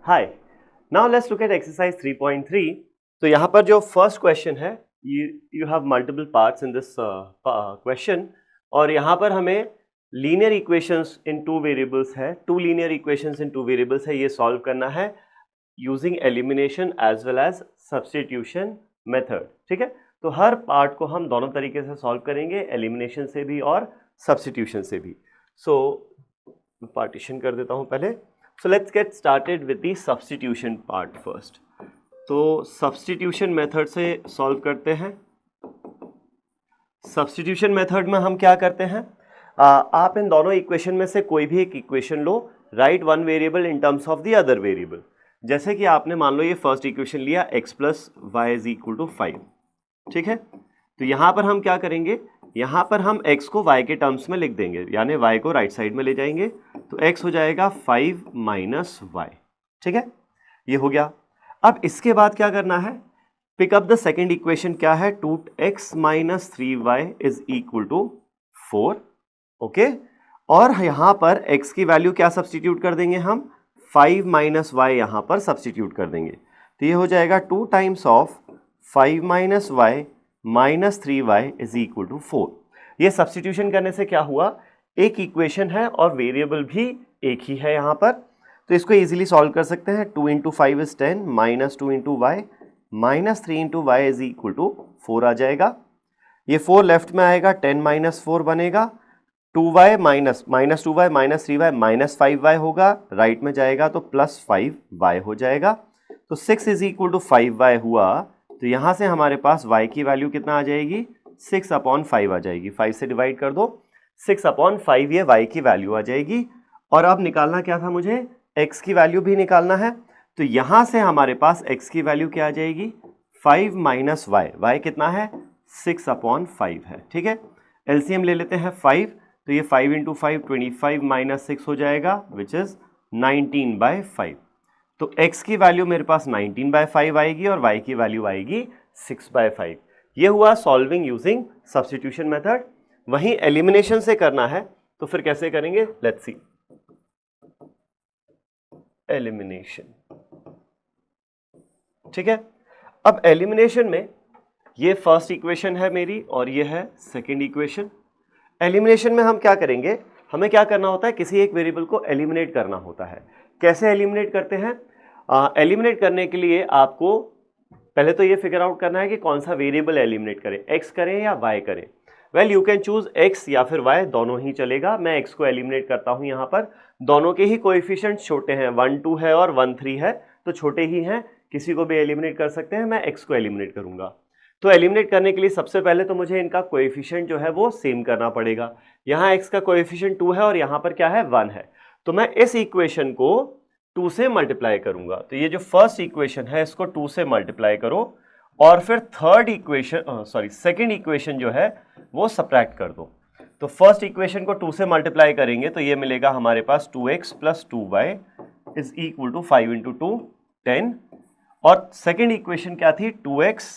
Hi, now let's look at exercise 3.3। तो यहाँ पर जो फर्स्ट क्वेश्चन है, you have multiple parts in this question, और यहाँ पर हमें linear equations in two variables है, two linear equations in two variables है, ये सॉल्व करना है using elimination as well as substitution method. ठीक है, तो हर पार्ट को हम दोनों तरीके से सॉल्व करेंगे, एलिमिनेशन से भी और सब्स्टिट्यूशन से भी। सो पार्टीशन कर देता हूँ पहले। So let's get started with the substitution part first. तो substitution method से solve करते हैं। substitution method में हम क्या करते हैं, आप इन दोनों इक्वेशन में से कोई भी एक equation low, write one variable in terms of the other variable। जैसे कि आपने मान लो ये फर्स्ट इक्वेशन लिया x plus y is equal to 5। ठीक है, तो यहाँ पर हम क्या करेंगे, यहाँ पर हम x को y के टर्म्स में लिख देंगे, यानी y को राइट साइड में ले जाएंगे, तो x हो जाएगा 5 माइनस वाई। ठीक है, ये हो गया। अब इसके बाद क्या करना है, pick up the second equation, क्या है 2x minus 3y is equal to 4। Okay, और यहाँ पर x की वैल्यू क्या सब्सटीट्यूट कर देंगे हम, 5 माइनस वाई यहाँ पर सब्सटीट्यूट कर देंगे, तो ये हो जाएगा 2 times of 5 minus y minus 3y is equal to 4। ये सब्सटीट्यूशन करने से क्या हुआ, एक इक्वेशन है और वेरिएबल भी एक ही है यहाँ पर, तो इसको इजीली सॉल्व कर सकते हैं। 2 into 5 is 10 minus 2 into y minus 3 into y is equal to 4 आ जाएगा। ये 4 लेफ्ट में आएगा, 10 माइनस 4 बनेगा, 2y minus 2y minus 3y minus 5y होगा, राइट में जाएगा तो प्लस 5y हो जाएगा। तो 6 इज इक्वल टू 5y हुआ, तो यहाँ से हमारे पास y की वैल्यू कितना आ जाएगी, 6/5 आ जाएगी। 5 से डिवाइड कर दो, 6/5 ये y की वैल्यू आ जाएगी। और अब निकालना क्या था मुझे, x की वैल्यू भी निकालना है, तो यहाँ से हमारे पास x की वैल्यू क्या आ जाएगी, 5 माइनस y कितना है, 6/5 है। ठीक है, एलसीएम ले लेते हैं 5, तो ये 5 इंटू 5 25 माइनस 6 हो जाएगा, विच इज 19/5। तो x की वैल्यू मेरे पास 19/5 आएगी और y की वैल्यू आएगी 6/5। ये हुआ सॉल्विंग यूजिंग सब्स्टिट्यूशन मेथड। वहीं एलिमिनेशन से करना है तो फिर कैसे करेंगे, लेट्स सी। एलिमिनेशन, ठीक है, अब एलिमिनेशन में ये फर्स्ट इक्वेशन है मेरी और ये है सेकेंड इक्वेशन। एलिमिनेशन में हम क्या करेंगे, हमें क्या करना होता है, किसी एक वेरिएबल को एलिमिनेट करना होता है। कैसे एलिमिनेट करते हैं, एलिमिनेट करने के लिए आपको पहले तो ये फिगर आउट करना है कि कौन सा वेरिएबल एलिमिनेट करें, x करें या y करें। Well you can choose x या फिर y, दोनों ही चलेगा। मैं x को एलिमिनेट करता हूं, यहाँ पर दोनों के ही कोएफिशिएंट छोटे हैं, 1 2 है और 1 3 है, तो छोटे ही हैं, किसी को भी एलिमिनेट कर सकते हैं। मैं x को एलिमिनेट करूंगा, तो एलिमिनेट करने के लिए सबसे पहले तो मुझे इनका कोएफिशिएंट जो है वो सेम करना पड़ेगा। यहाँ x का कोएफिशिएंट 2 है और यहाँ पर क्या है, 1 है, तो मैं इस इक्वेशन को 2 से मल्टीप्लाई करूंगा। तो ये जो फर्स्ट इक्वेशन है इसको 2 से मल्टीप्लाई करो और फिर सेकंड इक्वेशन जो है वो सब्ट्रैक्ट कर दो। तो फर्स्ट इक्वेशन को 2 से मल्टीप्लाई करेंगे तो ये मिलेगा हमारे पास 2x plus 2y is equal to 5 into 2 10, और सेकेंड इक्वेशन क्या थी, 2x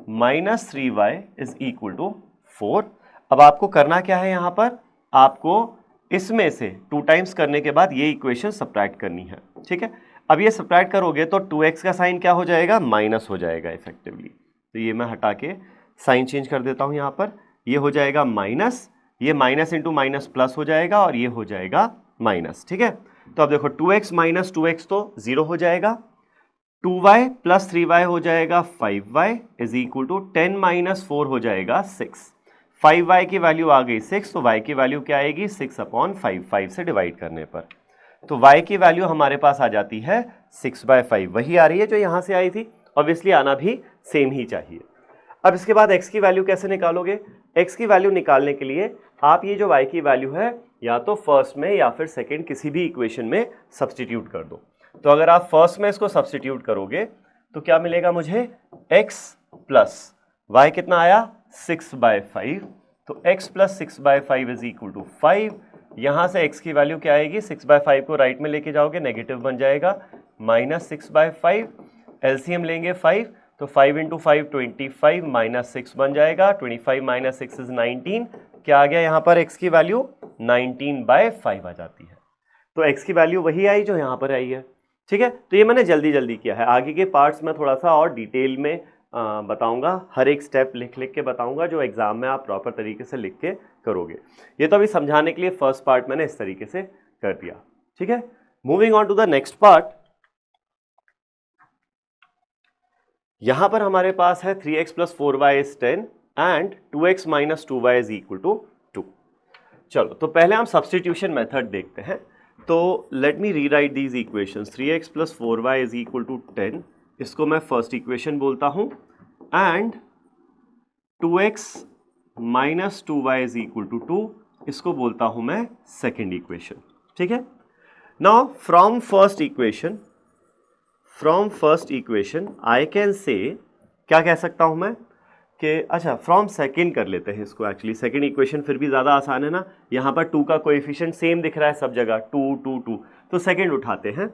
minus 3y is equal to 4। अब आपको करना क्या है, यहाँ पर आपको इसमें से 2 टाइम्स करने के बाद ये इक्वेशन सब्ट्रैक्ट करनी है। ठीक है, अब ये सब्ट्रैक्ट करोगे तो 2x का साइन क्या हो जाएगा, माइनस हो जाएगा इफेक्टिवली। तो ये मैं हटा के साइन चेंज कर देता हूँ, यहाँ पर ये हो जाएगा माइनस, ये माइनस इंटू माइनस प्लस हो जाएगा और ये हो जाएगा माइनस। ठीक है, तो अब देखो 2x माइनस 2x तो 0 हो जाएगा, 2y प्लस 3y हो जाएगा 5y is equal to 10 minus 4 हो जाएगा 6। 5y की वैल्यू आ गई 6, तो y की वैल्यू क्या आएगी, 6/5, 5 से डिवाइड करने पर, तो y की वैल्यू हमारे पास आ जाती है 6/5, वही आ रही है जो यहाँ से आई थी, ऑब्वियसली आना भी सेम ही चाहिए। अब इसके बाद x की वैल्यू कैसे निकालोगे, x की वैल्यू निकालने के लिए आप ये जो y की वैल्यू है या तो फर्स्ट में या फिर सेकेंड किसी भी इक्वेशन में सब्सटीट्यूट कर दो। तो अगर आप फर्स्ट में इसको सब्सटीट्यूट करोगे तो क्या मिलेगा मुझे, x प्लस y कितना आया 6/5, तो x plus 6/5 is equal to 5। यहाँ से x की वैल्यू क्या आएगी, 6/5 को राइट में लेके जाओगे नेगेटिव बन जाएगा, माइनस 6/5, एलसीएम लेंगे 5, तो 5 इंटू 5 25 माइनस 6 बन जाएगा, 25 माइनस 6 इज 19। क्या आ गया यहाँ पर, x की वैल्यू 19/5 आ जाती है। तो x की वैल्यू वही आई जो यहाँ पर आई है। ठीक है, तो ये मैंने जल्दी जल्दी किया है। आगे के पार्ट्स में थोड़ा सा और डिटेल में बताऊंगा, हर एक स्टेप लिख लिख के बताऊंगा जो एग्जाम में आप प्रॉपर तरीके से लिख के करोगे। ये तो अभी समझाने के लिए फर्स्ट पार्ट मैंने इस तरीके से कर दिया। ठीक है, moving on to the next part. यहां पर हमारे पास है 3x + 4y = 10 and 2x - 2y = 2। चलो, तो पहले हम सब्स्टिट्यूशन मेथड देखते हैं। तो let me rewrite these equations. 3x + 4y = 10, इसको मैं फर्स्ट इक्वेशन बोलता हूं, एंड 2x - 2y = 2, इसको बोलता हूं मैं सेकेंड इक्वेशन। ठीक है, now from first equation I can से, क्या कह सकता हूं मैं कि, अच्छा फ्रॉम सेकेंड कर लेते हैं इसको। एक्चुअली सेकेंड इक्वेशन फिर भी ज़्यादा आसान है ना, यहाँ पर 2 का कोएफिशिएंट सेम दिख रहा है सब जगह, 2 2 2, तो सेकेंड उठाते हैं।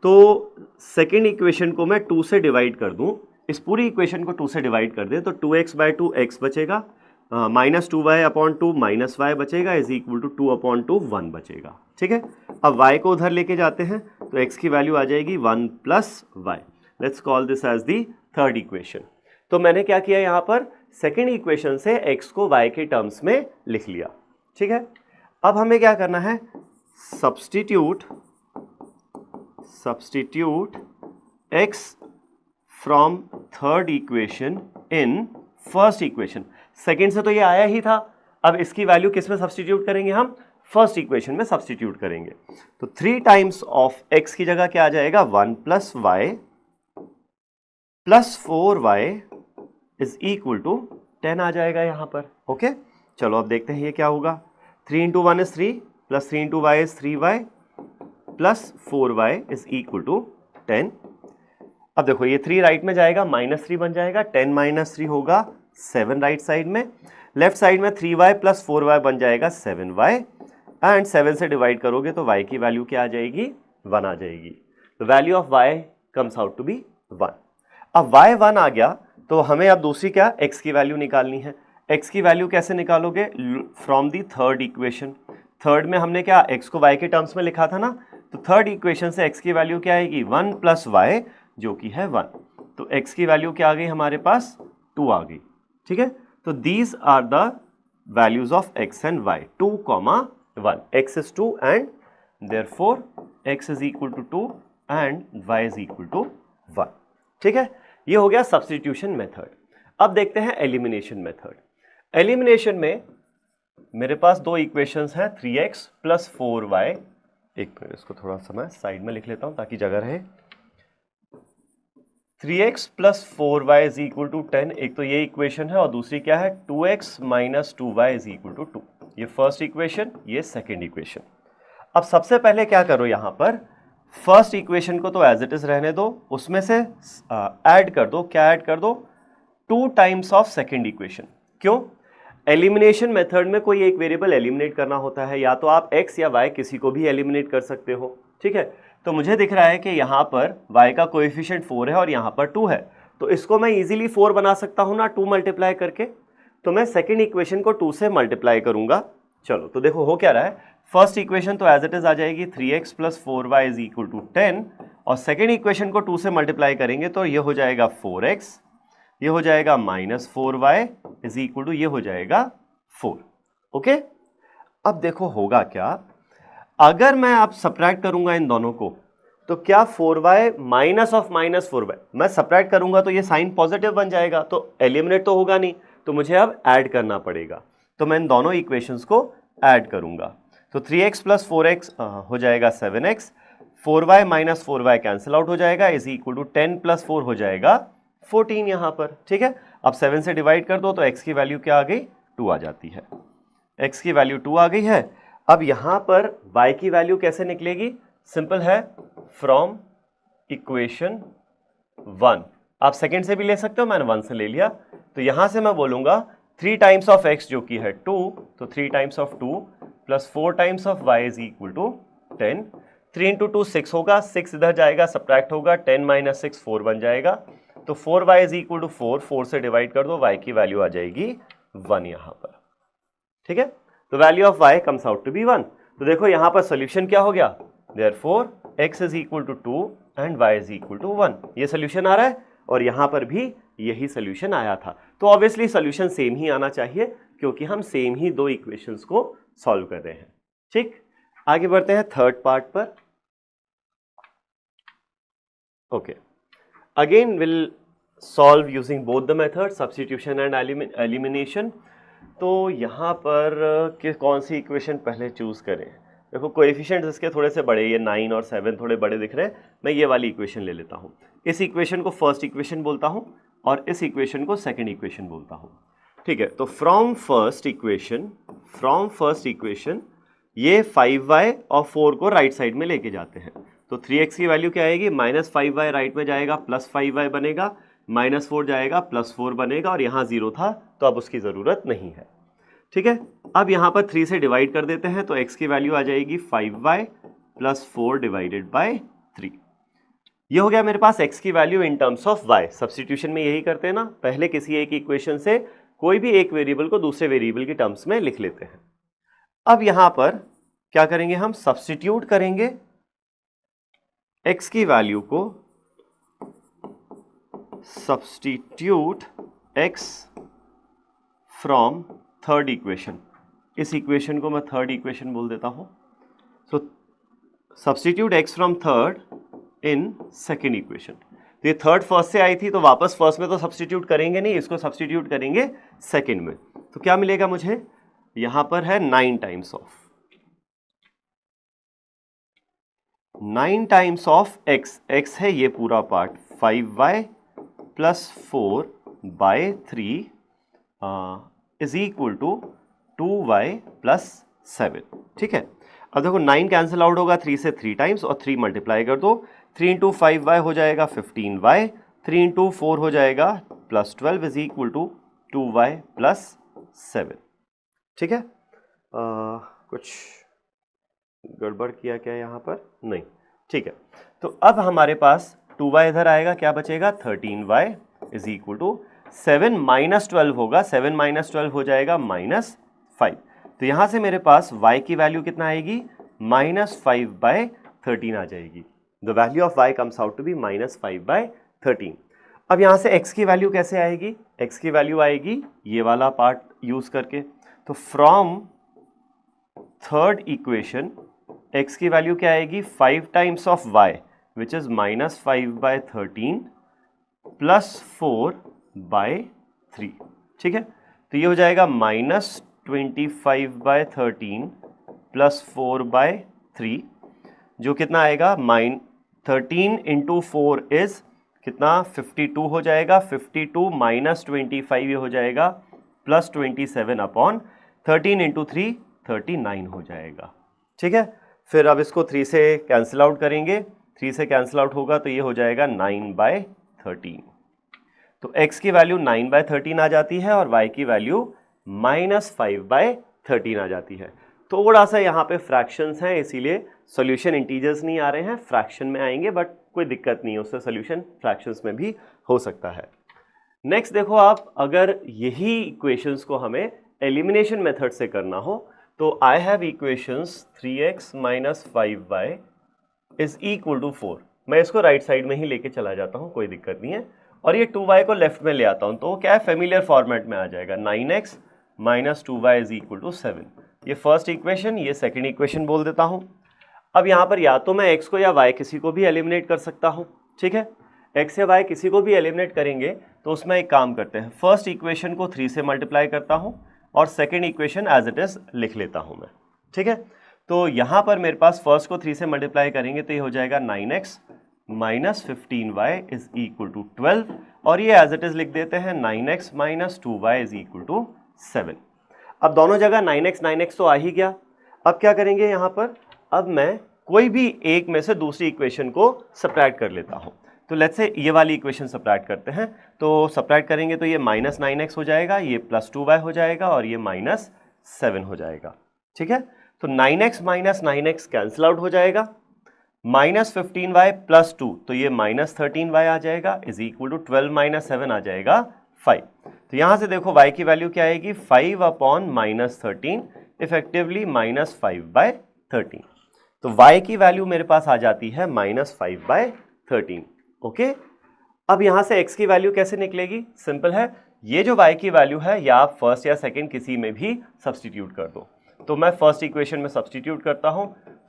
तो सेकेंड इक्वेशन को मैं 2 से डिवाइड कर दूं, इस पूरी इक्वेशन को 2 से डिवाइड कर दें तो 2x/2 x बचेगा, -2y/2 -y बचेगा, = 2/2 1 बचेगा। ठीक है, अब y को उधर लेके जाते हैं तो x की वैल्यू आ जाएगी 1 + y। Let's call this as the third equation. तो मैंने क्या किया, यहाँ पर सेकेंड इक्वेशन से x को y के टर्म्स में लिख लिया। ठीक है, अब हमें क्या करना है, substitute x from third equation in first equation. Second से तो ये आया ही था, अब इसकी वैल्यू किस में सब्स्टिट्यूट करेंगे, हम फर्स्ट इक्वेशन में सब्स्टिट्यूट करेंगे। तो 3 टाइम्स ऑफ x की जगह क्या आ जाएगा, 1 + y + 4y = 10 आ जाएगा यहाँ पर। ओके, चलो अब देखते हैं ये क्या होगा। 3 × 1 = 3 + 3 × y = 3y + 4y = 10। अब देखो ये 3 राइट में जाएगा, -3 बन जाएगा, 10 - 3 होगा 7 राइट साइड में, लेफ्ट साइड में 3y + 4y बन जाएगा 7y, एंड 7 से डिवाइड करोगे तो y की वैल्यू क्या आ जाएगी, 1 आ जाएगी। The value of y comes out to be 1। अब y 1 आ गया तो हमें अब दूसरी क्या, x की वैल्यू निकालनी है। x की वैल्यू कैसे निकालोगे, from the third equation. Third में हमने क्या, x को y के टर्म्स में लिखा था ना, तो थर्ड इक्वेशन से x की वैल्यू क्या आएगी, 1 + y जो कि है 1। तो x की वैल्यू क्या आ गई हमारे पास, 2 आ गई। ठीक है, तो these are the values of x and y, 2, 1। x is 2 and therefore x = 2 and y = 1। ठीक है, ये हो गया सब्स्टिट्यूशन मेथड। अब देखते हैं एलिमिनेशन मेथड। एलिमिनेशन में मेरे पास 2 इक्वेशंस हैं, 3x + 4y। एक मिनट, इसको थोड़ा सा मैं साइड में लिख लेता हूं ताकि जगह रहे। 3x + 4y = 10, एक तो ये इक्वेशन है, और दूसरी क्या है, 2x - 2y = 2। ये फर्स्ट इक्वेशन, ये सेकेंड इक्वेशन। अब सबसे पहले क्या करो, यहां पर फर्स्ट इक्वेशन को तो एज इट इज रहने दो, उसमें से ऐड कर दो, क्या ऐड कर दो, 2 टाइम्स ऑफ सेकेंड इक्वेशन। क्यों, एलिमिनेशन मेथड में कोई एक वेरिएबल एलिमिनेट करना होता है, या तो आप x या y किसी को भी एलिमिनेट कर सकते हो। ठीक है, तो मुझे दिख रहा है कि यहाँ पर y का कोएफिशिएंट 4 है और यहाँ पर 2 है, तो इसको मैं इजीली 4 बना सकता हूँ ना, 2 मल्टीप्लाई करके। तो मैं सेकेंड इक्वेशन को 2 से मल्टीप्लाई करूंगा। चलो, तो देखो हो क्या रहा है, फर्स्ट इक्वेशन तो एज इट इज आ जाएगी 3x + 4y = 10, और सेकेंड इक्वेशन को 2 से मल्टीप्लाई करेंगे तो ये हो जाएगा 4x, ये हो जाएगा -4y = ये हो जाएगा 4। ओके, अब देखो होगा क्या, अगर मैं आप सब्ट्रैक्ट करूंगा इन दोनों को, तो क्या 4y -4y, मैं सब्ट्रैक्ट करूंगा तो ये साइन पॉजिटिव बन जाएगा, तो एलिमिनेट तो होगा नहीं, तो मुझे अब ऐड करना पड़ेगा। तो मैं इन दोनों इक्वेशंस को ऐड करूंगा, तो 3x + 4x हो जाएगा 7x, 4y - 4y cancel out हो जाएगा, = 10 + 4 हो जाएगा 14 यहां पर। ठीक है, अब 7 से डिवाइड कर दो तो x की वैल्यू क्या आ गई, 2 आ जाती है। x की वैल्यू 2 आ गई है। अब यहां पर y की वैल्यू कैसे निकलेगी, सिंपल है, फ्रॉम इक्वेशन 1। आप सेकेंड से भी ले सकते हो, मैंने 1 से ले लिया, तो यहां से मैं बोलूंगा 3 टाइम्स ऑफ x जो कि है 2, तो 3 times of 2 + 4 times of y = 10। 3 × 2 6 होगा, 6 इधर जाएगा, सब्ट्रैक्ट होगा, 10 - 6 4 बन जाएगा, तो 4y = 4, 4 से डिवाइड कर दो, y की वैल्यू आ जाएगी 1 यहां पर। ठीक है, तो value of y comes out to be 1। तो देखो यहां पर सोल्यूशन क्या हो गया, therefore x = 2 and y is equal to 1। ये सोल्यूशन आ रहा है और यहां पर भी यही सोल्यूशन आया था, तो ऑब्वियसली सोल्यूशन सेम ही आना चाहिए क्योंकि हम सेम ही दो इक्वेशंस को सॉल्व कर रहे हैं। ठीक, आगे बढ़ते हैं थर्ड पार्ट पर। Okay, again will solve using both the method substitution and elimination. तो यहाँ पर कौन सी इक्वेशन पहले चूज करें? देखो कोएफिशिएंट्स इसके थोड़े से बड़े, ये 9 और 7 थोड़े बड़े दिख रहे हैं, मैं ये वाली इक्वेशन ले लेता हूँ। इस इक्वेशन को फर्स्ट इक्वेशन बोलता हूँ और इस इक्वेशन को सेकंड इक्वेशन बोलता हूँ। ठीक है, तो फ्रॉम फर्स्ट इक्वेशन ये 5y और 4 को राइट साइड में लेके जाते हैं, तो 3x की वैल्यू क्या आएगी? -5y राइट में जाएगा, +5y बनेगा, -4 जाएगा, +4 बनेगा, और यहाँ 0 था तो अब उसकी ज़रूरत नहीं है। ठीक है, अब यहाँ पर 3 से डिवाइड कर देते हैं तो x की वैल्यू आ जाएगी 5y + 4 डिवाइडेड बाय 3। ये हो गया मेरे पास x की value in terms of y। Substitution में यही करते हैं ना, पहले किसी एक इक्वेशन से कोई भी एक वेरिएबल को दूसरे वेरिएबल के टर्म्स में लिख लेते हैं। अब यहां पर क्या करेंगे? हम सब्स्टिट्यूट करेंगे x की वैल्यू को, substitute x from third equation. इस इक्वेशन को मैं थर्ड इक्वेशन बोल देता हूं। So substitute x from third in second equation. तो ये थर्ड फर्स्ट से आई थी तो वापस फर्स्ट में तो सब्स्टिट्यूट करेंगे नहीं, इसको सब्स्टिट्यूट करेंगे सेकेंड में। तो क्या मिलेगा मुझे? यहां पर है 9 टाइम्स ऑफ x है ये पूरा part, 5y + 4/3 is equal to 2y + 7। ठीक है, अब देखो 9 कैंसिल आउट होगा 3 से 3 टाइम्स और 3 मल्टीप्लाई कर दो, 3 × 5y हो जाएगा 15y, 3 × 4 हो जाएगा +12 इज इक्वल टू 2y + 7। ठीक है, कुछ गड़बड़ किया क्या यहाँ पर? नहीं। ठीक है, तो अब हमारे पास 2y इधर आएगा, क्या बचेगा? 13y इज इक्वल टू 7 - 12 होगा, 7 - 12 हो जाएगा -5। तो यहाँ से मेरे पास y की वैल्यू कितना आएगी? -5/13 आ जाएगी। The value of y comes out to be -5/13। अब यहाँ से x की वैल्यू कैसे आएगी? x की वैल्यू आएगी ये वाला पार्ट यूज करके। तो फ्रॉम थर्ड इक्वेशन x की वैल्यू क्या आएगी? 5 times of y which is -5/13 + 4/3। ठीक है, तो ये हो जाएगा -25/13 + 4/3, जो कितना आएगा? 13 × 4 इज कितना? 52 हो जाएगा, 52 - 25 ये हो जाएगा +27/13 × 3 39 हो जाएगा। ठीक है, फिर अब इसको 3 से कैंसिल आउट करेंगे, 3 से कैंसिल आउट होगा तो ये हो जाएगा 9/13। तो x की वैल्यू 9/13 आ जाती है और y की वैल्यू -5/13 आ जाती है। थोड़ा सा यहाँ पे फ्रैक्शंस हैं, इसीलिए सॉल्यूशन इंटीजर्स नहीं आ रहे हैं, फ्रैक्शन में आएंगे, बट कोई दिक्कत नहीं है, उससे सॉल्यूशन फ्रैक्शंस में भी हो सकता है। नेक्स्ट देखो आप, अगर यही इक्वेशंस को हमें एलिमिनेशन मेथड से करना हो तो I have equations 3x - 5y is equal to 4। मैं इसको राइट साइड में ही लेके चला जाता हूँ, कोई दिक्कत नहीं है, और ये 2y को लेफ्ट में ले आता हूँ तो क्या है? फेमिलियर फॉर्मेट में आ जाएगा। 9x - 2y is equal to 7। ये फर्स्ट इक्वेशन, ये सेकेंड इक्वेशन बोल देता हूँ। अब यहाँ पर या तो मैं x को या y किसी को भी एलिमिनेट कर सकता हूँ। ठीक है, x या y किसी को भी एलिमिनेट करेंगे तो उसमें एक काम करते हैं, फर्स्ट इक्वेशन को 3 से मल्टीप्लाई करता हूँ और second equation as it is लिख लेता हूँ मैं। ठीक है, तो यहाँ पर मेरे पास फर्स्ट को 3 से मल्टीप्लाई करेंगे तो ये हो जाएगा 9x - 15y is equal to 12, और ये एज इट इज लिख देते हैं 9x - 2y is equal to 7। अब दोनों जगह 9x तो आ ही गया। अब क्या करेंगे यहाँ पर? अब मैं कोई भी एक में से दूसरी इक्वेशन को सब्ट्रैक्ट कर लेता हूँ। तो लेट्स से ये वाली इक्वेशन सब्ट्रैक्ट करते हैं, तो सब्ट्रैक्ट करेंगे तो ये -9x हो जाएगा, ये +2y हो जाएगा और ये -7 हो जाएगा। ठीक है, तो 9x - 9x कैंसिल आउट हो जाएगा, -15y + 2 तो ये -13y आ जाएगा इज इक्वल टू 12 - 7 आ जाएगा 5। तो यहाँ से देखो y की वैल्यू क्या आएगी? 5/-13 इफेक्टिवली -5/13। तो y की वैल्यू मेरे पास आ जाती है -5/13। 13। ओके, अब यहां से x की वैल्यू कैसे निकलेगी? सिंपल है, ये जो y की वैल्यू है या आप फर्स्ट या सेकंड किसी में भी सब्सटीट्यूट कर दो। तो मैं फर्स्ट इक्वेशन में सब्सटीट्यूट करता हूं।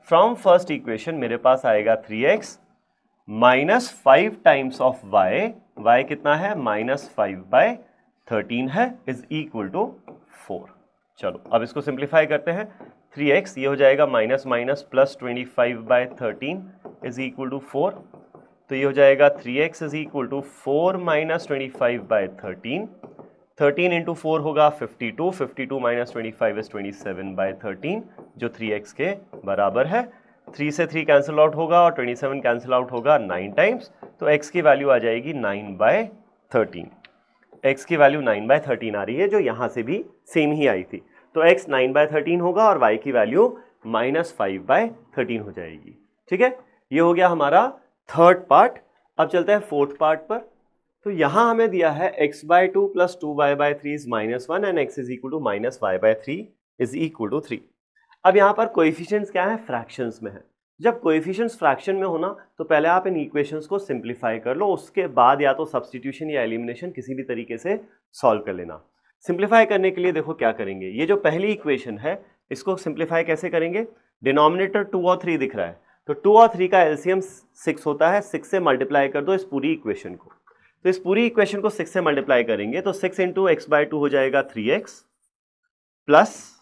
फ्रॉम फर्स्ट इक्वेशन मेरे पास आएगा 3x minus 5 times of y कितना है? -5/13 है, इज इक्वल टू 4। चलो अब इसको सिंप्लीफाई करते हैं। 3x ये हो जाएगा minus minus plus 25/13 is equal to 4। तो ये हो जाएगा 3x is equal to 4 minus 25/13। 13 into 4 होगा 52, 52 माइनस 25 इज 27/13 जो 3x के बराबर है। 3 से 3 कैंसिल आउट होगा और 27 कैंसिल आउट होगा 9 टाइम्स, तो x की वैल्यू आ जाएगी 9/13। x की वैल्यू 9/13 आ रही है, जो यहां से भी सेम ही आई थी। तो x 9/13 होगा और y की वैल्यू -5/13 हो जाएगी। ठीक है, ये हो गया हमारा थर्ड पार्ट। अब चलते हैं फोर्थ पार्ट पर। तो यहां हमें दिया है x/2 plus 2y/3 is -1 and x is equal to -y/3 is equal to 3। अब यहां पर कोएफिशिएंट्स क्या है? फ्रैक्शंस में है। जब कोएफिशिएंट्स फ्रैक्शन में होना तो पहले आप इन इक्वेशंस को सिंप्लीफाई कर लो, उसके बाद या तो सब्स्टिट्यूशन या एलिमिनेशन किसी भी तरीके से सॉल्व कर लेना। सिंप्लीफाई करने के लिए देखो क्या करेंगे, ये जो पहली इक्वेशन है इसको सिंप्लीफाई कैसे करेंगे? डिनोमिनेटर 2 और 3 दिख रहा है, तो 2 और 3 का एलसीएम 6 होता है, 6 से मल्टीप्लाई कर दो इस पूरी इक्वेशन को। तो इस पूरी इक्वेशन को 6 से मल्टीप्लाई करेंगे तो 6 इंटू x/2 हो जाएगा 3x प्लस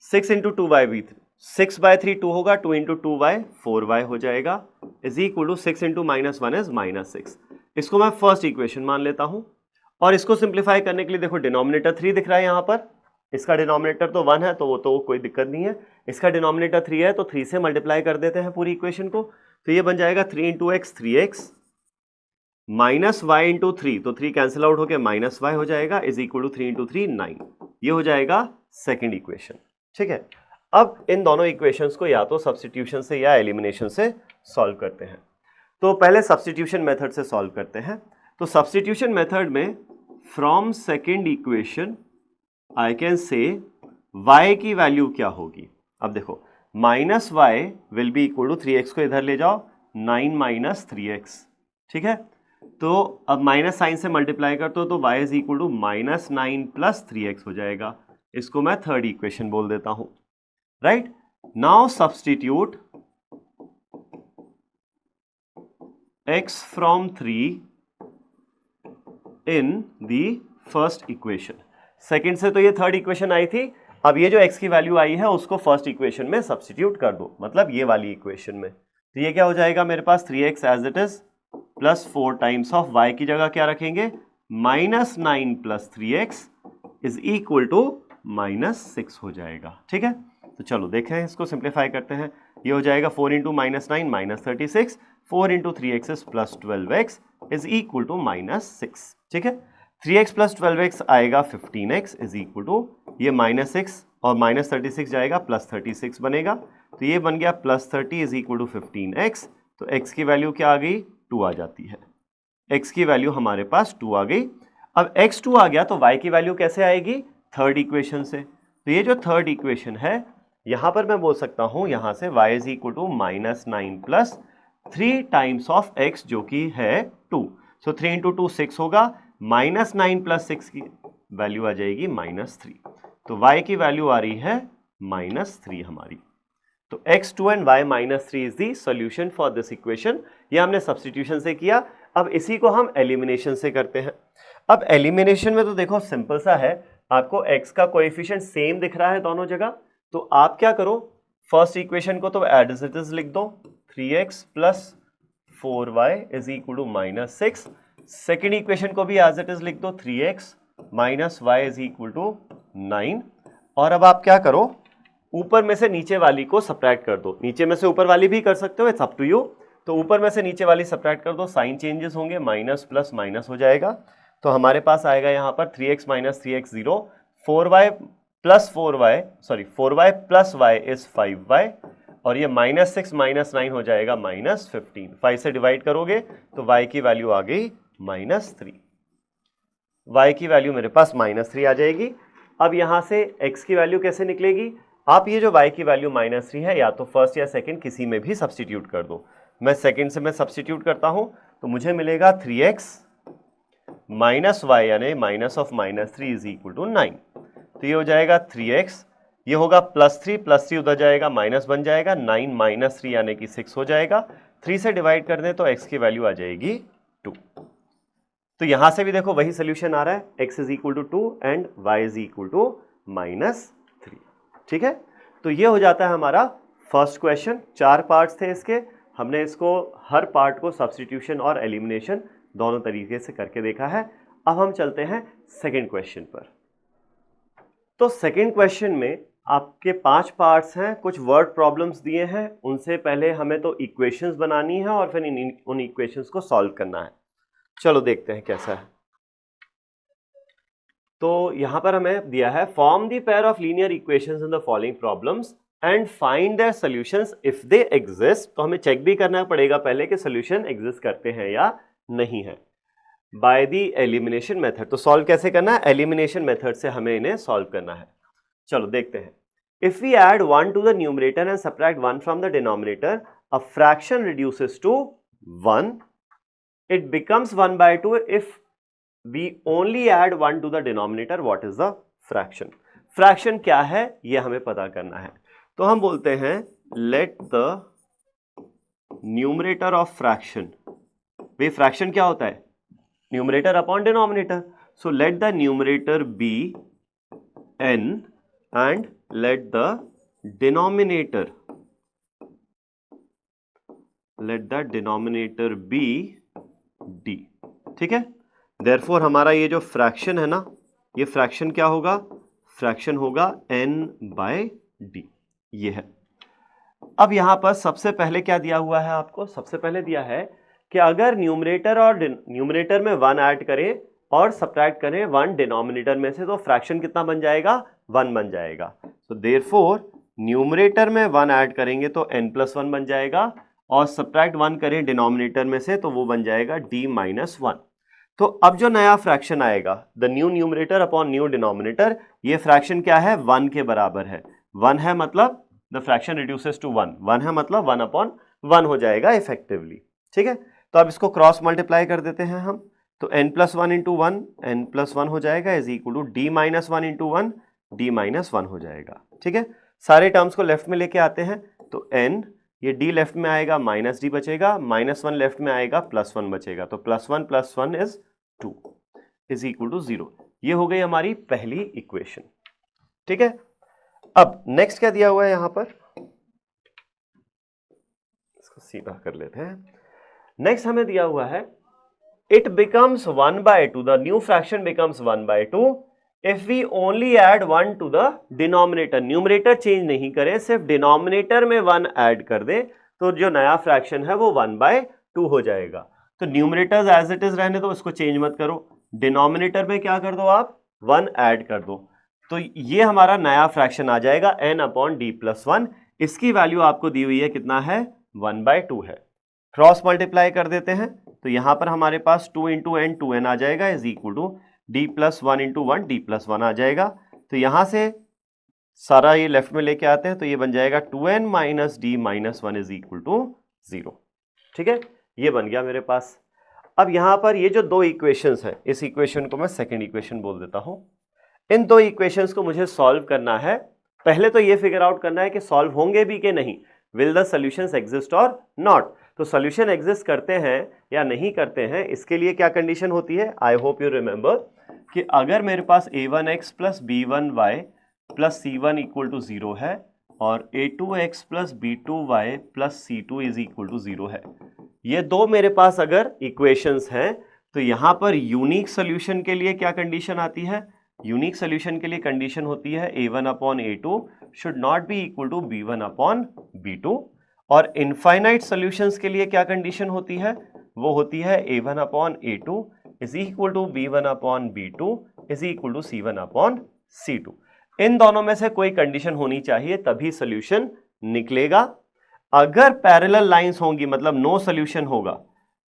6 इंटू 2y भी 6/3 2 होगा, 2 इंटू 2y 4y हो जाएगा is equal to 6 into -1 is -6। इसको मैं फर्स्ट इक्वेशन मान लेता हूं और इसको सिंप्लीफाई करने के लिए देखो डिनोमिनेटर 3 दिख रहा है यहाँ पर, इसका डिनोमिनेटर तो 1 है तो वो तो कोई दिक्कत नहीं है, इसका डिनोमिनेटर 3 है तो 3 से मल्टीप्लाई कर देते हैं पूरी इक्वेशन को। तो ये बन जाएगा 3 into x 3x minus y into 3, तो 3 कैंसिल आउट होकर -y हो जाएगा इज इक्वल टू 3 इंटू 3 9। ये हो जाएगा सेकेंड इक्वेशन। ठीक है, अब इन दोनों इक्वेशंस को या तो सब्स्टिट्यूशन से या एलिमिनेशन से सॉल्व करते हैं। तो पहले सब्स्टिट्यूशन मेथड से सॉल्व करते हैं। तो सब्स्टिट्यूशन मेथड में from second equation I can say y की वैल्यू क्या होगी? अब देखो -y will be equal to 3x को इधर ले जाओ, 9 माइनस 3x। ठीक है, तो अब माइनस साइन से मल्टीप्लाई करते हो तो y is equal to -9 plus 3x हो जाएगा। इसको मैं थर्ड इक्वेशन बोल देता हूं। Right, now substitute x from 3 in the first equation. Second से तो ये थर्ड इक्वेशन आई थी, अब ये जो x की वैल्यू आई है उसको फर्स्ट इक्वेशन में सब्स्टिट्यूट कर दो, मतलब ये वाली इक्वेशन में। तो ये क्या हो जाएगा मेरे पास 3x as it is plus 4 times of y की जगह क्या रखेंगे? -9 plus 3x is equal to -6 हो जाएगा। ठीक है, तो चलो देखें, इसको सिंप्लीफाई करते हैं। ये हो जाएगा 4 into -9 -36, 4 into 3x is plus 12x is equal to -6। ठीक है, 3x प्लस 12x आएगा 15x इज इक्वल टू ये -6 और -36 जाएगा +36 बनेगा, तो ये बन गया +30 इज इक्वल टू 15x। तो x की वैल्यू क्या आ गई? 2 आ जाती है। x की वैल्यू हमारे पास 2 आ गई। अब x 2 आ गया तो y की वैल्यू कैसे आएगी? थर्ड इक्वेशन से। तो ये जो थर्ड इक्वेशन है यहां पर मैं बोल सकता हूं यहां से y is equal to -9 plus 3 times of x जो कि है 2। सो 3 इंटू 2 6 होगा, -9 प्लस 6 की वैल्यू आ जाएगी -3। तो y की वैल्यू आ रही है -3 हमारी। तो x2 and y -3 is the solution for this equation. ये हमने सब्स्टिट्यूशन से किया। अब इसी को हम एलिमिनेशन से करते हैं। अब एलिमिनेशन में तो देखो सिंपल सा है, आपको x का कोएफिशिएंट सेम दिख रहा है दोनों जगह, तो आप क्या करो, फर्स्ट इक्वेशन को तो एज इट इज लिख दो, 3x plus 4y is equal to -6। Second equation को भी एज इट इज लिख दो, 3x minus y is equal to 9। और अब आप क्या करो, ऊपर में से नीचे वाली को सब्ट्रैक्ट कर दो। नीचे में से ऊपर वाली भी कर सकते हो, इट्स अप टू यू। तो ऊपर में से नीचे वाली सब्ट्रैक्ट कर दो, साइन चेंजेस होंगे, माइनस प्लस माइनस हो जाएगा। तो हमारे पास आएगा यहाँ पर 3x minus 3x 0, 4y plus 4y plus y is 5y, और ये -6 -9 हो जाएगा -15। 5 से डिवाइड करोगे तो y की वैल्यू आ गई -3। y की वैल्यू मेरे पास -3 आ जाएगी। अब यहां से x की वैल्यू कैसे निकलेगी? आप ये जो y की वैल्यू -3 है या तो फर्स्ट या सेकंड किसी में भी सब्स्टिट्यूट कर दो। मैं सेकेंड से मैं सब्स्टिट्यूट करता हूं तो मुझे मिलेगा 3x माइनस वाई यानी minus of minus 3 is equal to 9। तो ये हो जाएगा 3x, ये होगा +3 उधर जाएगा माइनस बन जाएगा, 9 माइनस 3 यानी कि 6 हो जाएगा। 3 से डिवाइड कर दें तो x की वैल्यू आ जाएगी 2। तो यहां से भी देखो वही सोल्यूशन आ रहा है, x is equal to 2 and y is equal to -3। ठीक है, तो ये हो जाता है हमारा फर्स्ट क्वेश्चन। 4 पार्ट्स थे इसके, हमने इसको हर पार्ट को सब्स्टिट्यूशन और एलिमिनेशन दोनों तरीके से करके देखा है। अब हम चलते हैं सेकंड क्वेश्चन पर। तो सेकंड क्वेश्चन में आपके 5 पार्ट्स हैं, कुछ वर्ड प्रॉब्लम्स दिए हैं, उनसे पहले हमें तो इक्वेशंस बनानी है और फिर उन इक्वेशंस को सॉल्व करना है। चलो देखते हैं कैसा है। तो यहां पर हमें दिया है form the pair of linear equations in the following problems and find their solutions if they exist. तो हमें चेक भी करना पड़ेगा पहले कि सॉल्यूशन एग्जिस्ट करते हैं या नहीं है, बाय द एलिमिनेशन मेथड। तो सॉल्व कैसे करना है, एलिमिनेशन मेथड से हमें इन्हें सॉल्व करना है। चलो देखते हैं। If we add 1 to the numerator and subtract 1 from the denominator, a fraction reduces to 1, it becomes 1/2 if we only add 1 to the denominator. What is the fraction? Fraction क्या है ये हमें पता करना है। तो हम बोलते हैं let the numerator of fraction, भाई फ्रैक्शन क्या होता है, numerator upon denominator. So let the numerator be n and let the denominator be d। ठीक है, देयरफॉर हमारा ये जो फ्रैक्शन है ना, ये फ्रैक्शन क्या होगा, फ्रैक्शन होगा n/d, ये है। अब यहां पर सबसे पहले क्या दिया हुआ है आपको, सबसे पहले दिया है कि अगर न्यूमरेटर में 1 ऐड करें और सब्ट्रैक्ट करें 1 डिनोमिनेटर में से, तो फ्रैक्शन कितना बन जाएगा, 1 बन जाएगा। तो देयरफॉर न्यूमरेटर में 1 ऐड करेंगे तो n+1 बन जाएगा और सब्ट्रैक्ट 1 करें डिनोमिनेटर में से तो वो बन जाएगा d-1। तो अब जो नया फ्रैक्शन आएगा, the new numerator upon new denominator, ये फ्रैक्शन क्या है, 1 के बराबर है। 1 है मतलब द फ्रैक्शन रिड्यूसेस टू 1, 1 है मतलब 1/1 हो जाएगा इफेक्टिवली। ठीक है, तो अब इसको क्रॉस मल्टीप्लाई कर देते हैं हम, तो n+1 इंटू 1 n+1 हो जाएगा is equal to d-1 into 1 d-1 हो जाएगा। ठीक है, सारे टर्म्स को लेफ्ट में लेके आते हैं, तो n, ये d लेफ्ट में आएगा -d बचेगा, -1 लेफ्ट में आएगा +1 बचेगा, तो +1 + 1 इज 2 इज इक्वल टू 0। ये हो गई हमारी पहली इक्वेशन। ठीक है, अब नेक्स्ट क्या दिया हुआ है यहां पर, इसको सीधा कर लेते हैं। नेक्स्ट हमें दिया हुआ है it becomes 1/2, the new fraction becomes 1/2 if we only add 1 to the denominator. Numerator change नहीं करें, सिर्फ डिनोमिनेटर में 1 ऐड कर दें तो जो नया फ्रैक्शन है वो 1/2 हो जाएगा। तो न्यूमरेटर एज इट इज रहने दो, इसको चेंज मत करो, डिनोमिनेटर में क्या कर दो आप, 1 ऐड कर दो, तो ये हमारा नया फ्रैक्शन आ जाएगा n/d+1। इसकी वैल्यू आपको दी हुई है, कितना है, 1/2 है। क्रॉस मल्टीप्लाई कर देते हैं, तो यहां पर हमारे पास 2 इंटू n 2n आ जाएगा is equal to d+1 into 1 d+1 आ जाएगा। तो यहां से सारा ये लेफ्ट में लेके आते हैं, तो ये बन जाएगा 2n - d-1 is equal to 0। ठीक है, ये बन गया मेरे पास। अब यहां पर ये जो 2 इक्वेशंस है, इस इक्वेशन को मैं सेकंड इक्वेशन बोल देता हूं। इन 2 इक्वेशंस को मुझे सॉल्व करना है। पहले तो ये फिगर आउट करना है कि सॉल्व होंगे भी कि नहीं, विल द सॉल्यूशंस एग्जिस्ट और नॉट। तो सॉल्यूशन एग्जिस्ट करते हैं या नहीं करते हैं, इसके लिए क्या कंडीशन होती है, आई होप यू रिमेंबर कि अगर मेरे पास a1x + b1y + c1 equal to 0 है और a2x + b2y + c2 is equal to 0 है, ये 2 मेरे पास अगर इक्वेशंस हैं, तो यहां पर यूनिक सॉल्यूशन के लिए क्या कंडीशन आती है, यूनिक सॉल्यूशन के लिए कंडीशन होती है a1/a2 should not be equal to b1/b2। और इनफाइनाइट सॉल्यूशंस के लिए क्या कंडीशन होती है, वो होती है a1/a2 is equal to b1/b2 is equal to c1/c2। इन दोनों में से कोई कंडीशन होनी चाहिए तभी सॉल्यूशन निकलेगा। अगर पैरेलल लाइंस होंगी, मतलब नो सॉल्यूशन होगा,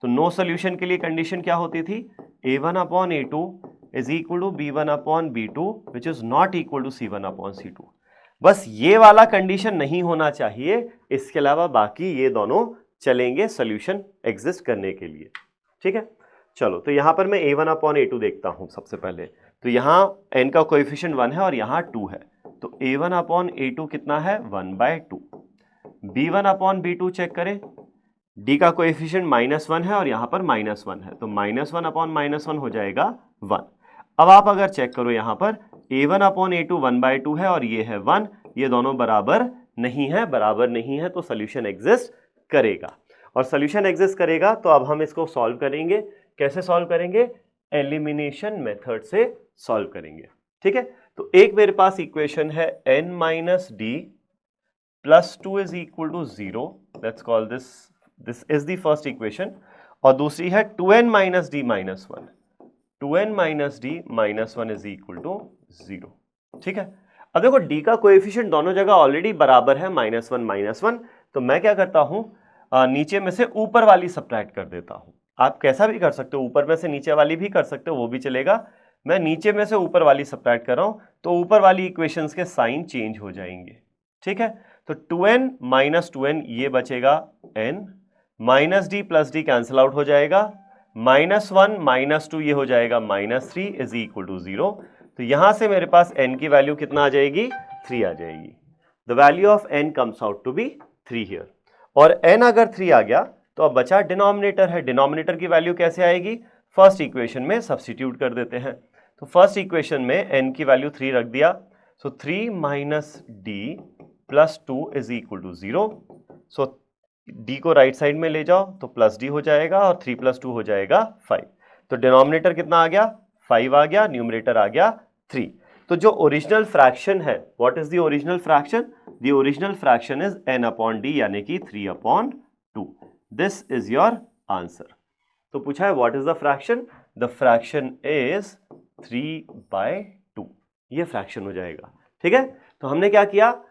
तो नो सॉल्यूशन के लिए कंडीशन क्या होती थी, a1/a2 is equal to b1/b2 which is not equal to c1/c2। बस ये वाला कंडीशन नहीं होना चाहिए, इसके अलावा बाकी ये दोनों चलेंगे सॉल्यूशन एग्जिस्ट करने के लिए। ठीक है, चलो तो यहां पर मैं a1/a2 देखता हूं सबसे पहले। तो यहां n का कोएफिशिएंट 1 है और यहां 2 है, तो a1/a2 कितना है 1/2। b1/b2 चेक करें, d का कोएफिशिएंट -1 है और यहां पर -1 है, तो -1/-1 हो जाएगा 1। अब आप अगर चेक करो यहां पर a1/a2 1/2 है और ये है 1, ये दोनों बराबर नहीं है, बराबर नहीं है, तो सोल्यूशन एग्जिस्ट करेगा। और सोल्यूशन एग्जिस्ट करेगा तो अब हम इसको सॉल्व करेंगे। कैसे सॉल्व करेंगे? एलिमिनेशन मेथड से सॉल्व करेंगे। ठीक है, तो एक मेरे पास इक्वेशन है n - d + 2 = 0, let's call this is the first equation. और दूसरी है 2n - d - 1, 2n - d - 1 = 0। ठीक है, अब देखो d का कोएफिशिएंट दोनों जगह ऑलरेडी बराबर है -1 -1, तो मैं क्या करता हूं, नीचे में से ऊपर वाली सब्ट्रैक्ट कर देता हूं। आप कैसा भी कर सकते हो, ऊपर में से नीचे वाली भी कर सकते हो, वो भी चलेगा। मैं नीचे में से ऊपर वाली सब्ट्रैक्ट कर रहा हूं, तो ऊपर वाली इक्वेशंस के साइन चेंज हो जाएंगे। ठीक है, तो 2n - 2n ये बचेगा n, -d + d cancel out हो जाएगा, -1 - 2 ये हो जाएगा -3 = 0। तो यहां से मेरे पास n की वैल्यू कितना आ जाएगी? 3 आ जाएगी। The value of n comes out to be 3 here. और n अगर 3 आ गया तो अब बचा डिनोमिनेटर है। डिनोमिनेटर की वैल्यू कैसे आएगी? फर्स्ट इक्वेशन में सब्स्टिट्यूट कर देते हैं। तो फर्स्ट इक्वेशन में n की वैल्यू 3 रख दिया, सो 3 - d + 2 = 0। सो d को राइट साइड में ले जाओ तो +d हो जाएगा और 3 + 2 हो जाएगा 5। तो डिनोमिनेटर कितना आ गया? 5 आ गया, न्यूमरेटर आ गया 3। तो जो ओरिजिनल फ्रैक्शन है, what is the original fraction? The original fraction is n/d यानी कि 3/2। This is your answer. तो पूछा है what is the fraction? The fraction is 3/2। ये फ्रैक्शन हो जाएगा। ठीक है, तो हमने क्या किया,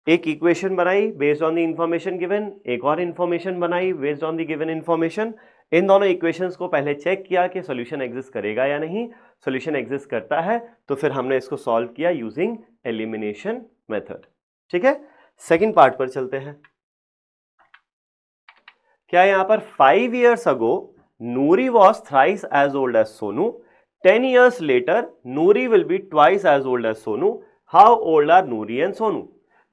एक इक्वेशन बनाई based on the information given, एक और इंफॉर्मेशन बनाई based on the given information. इन दोनों इक्वेशंस को पहले चेक किया कि सॉल्यूशन एग्जिस्ट करेगा या नहीं। सॉल्यूशन एग्जिस्ट करता है तो फिर हमने इसको सॉल्व किया यूजिंग एलिमिनेशन मेथड। ठीक है, सेकंड पार्ट पर चलते हैं। क्या यहां पर 5 years ago Noori was thrice as old as Sonu. 10 years later Noori will be twice as old as Sonu. How old are Noori and Sonu?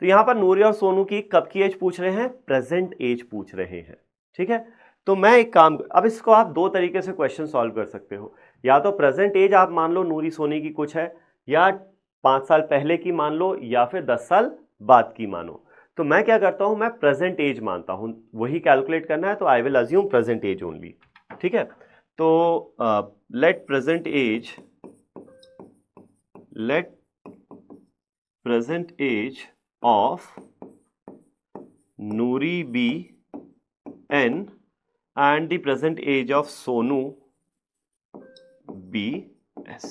तो यहां पर नूरी और सोनू की कब की एज पूछ रहे हैं? प्रेजेंट एज पूछ रहे हैं। ठीक है, तो मैं एक काम, अब इसको आप दो तरीके से क्वेश्चन सॉल्व कर सकते हो। या तो प्रेजेंट एज आप मान लो नूरी सोनी की कुछ है, या 5 साल पहले की मान लो, या फिर 10 साल बाद की मानो। तो मैं क्या करता हूं, मैं प्रेजेंट एज मानता हूं, वही कैलकुलेट करना है, तो I will assume present age only. ठीक है, तो let present age of Noori be n and the present age of Sonu be s।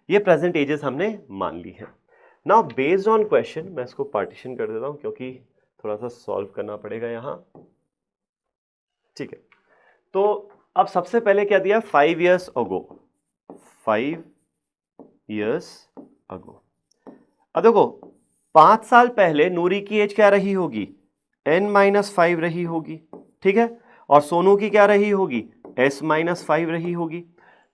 ये प्रेजेंट एजेस हमने मान ली है। नाउ बेस्ड ऑन क्वेश्चन, मैं इसको पार्टीशन कर देता हूं क्योंकि थोड़ा सा सॉल्व करना पड़ेगा यहां। ठीक है, तो अब सबसे पहले क्या दिया? 5 years ago, 5 years ago। अब देखो 5 साल पहले नूरी की एज क्या रही होगी? n - 5 रही होगी। ठीक है, और सोनू की क्या रही होगी? s - 5 रही होगी।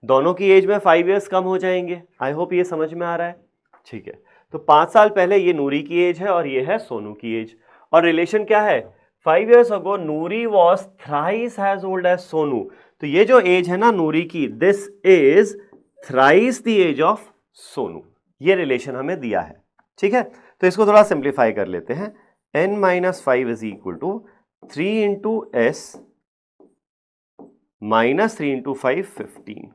दोनों की एज में 5 years कम हो जाएंगे। आई होप ये समझ में आ रहा है। ठीक है, तो 5 साल पहले ये नूरी की एज है और ये है सोनू की एज, और रिलेशन क्या है? 5 years ago Noori was thrice as old as Sonu. तो ये जो एज है ना नूरी की, this is thrice the age of Sonu. ये रिलेशन हमें दिया है। ठीक है, तो इसको थोड़ा सिंप्लीफाई कर लेते हैं। n - 5 = 3 × s - 3 × 5 15।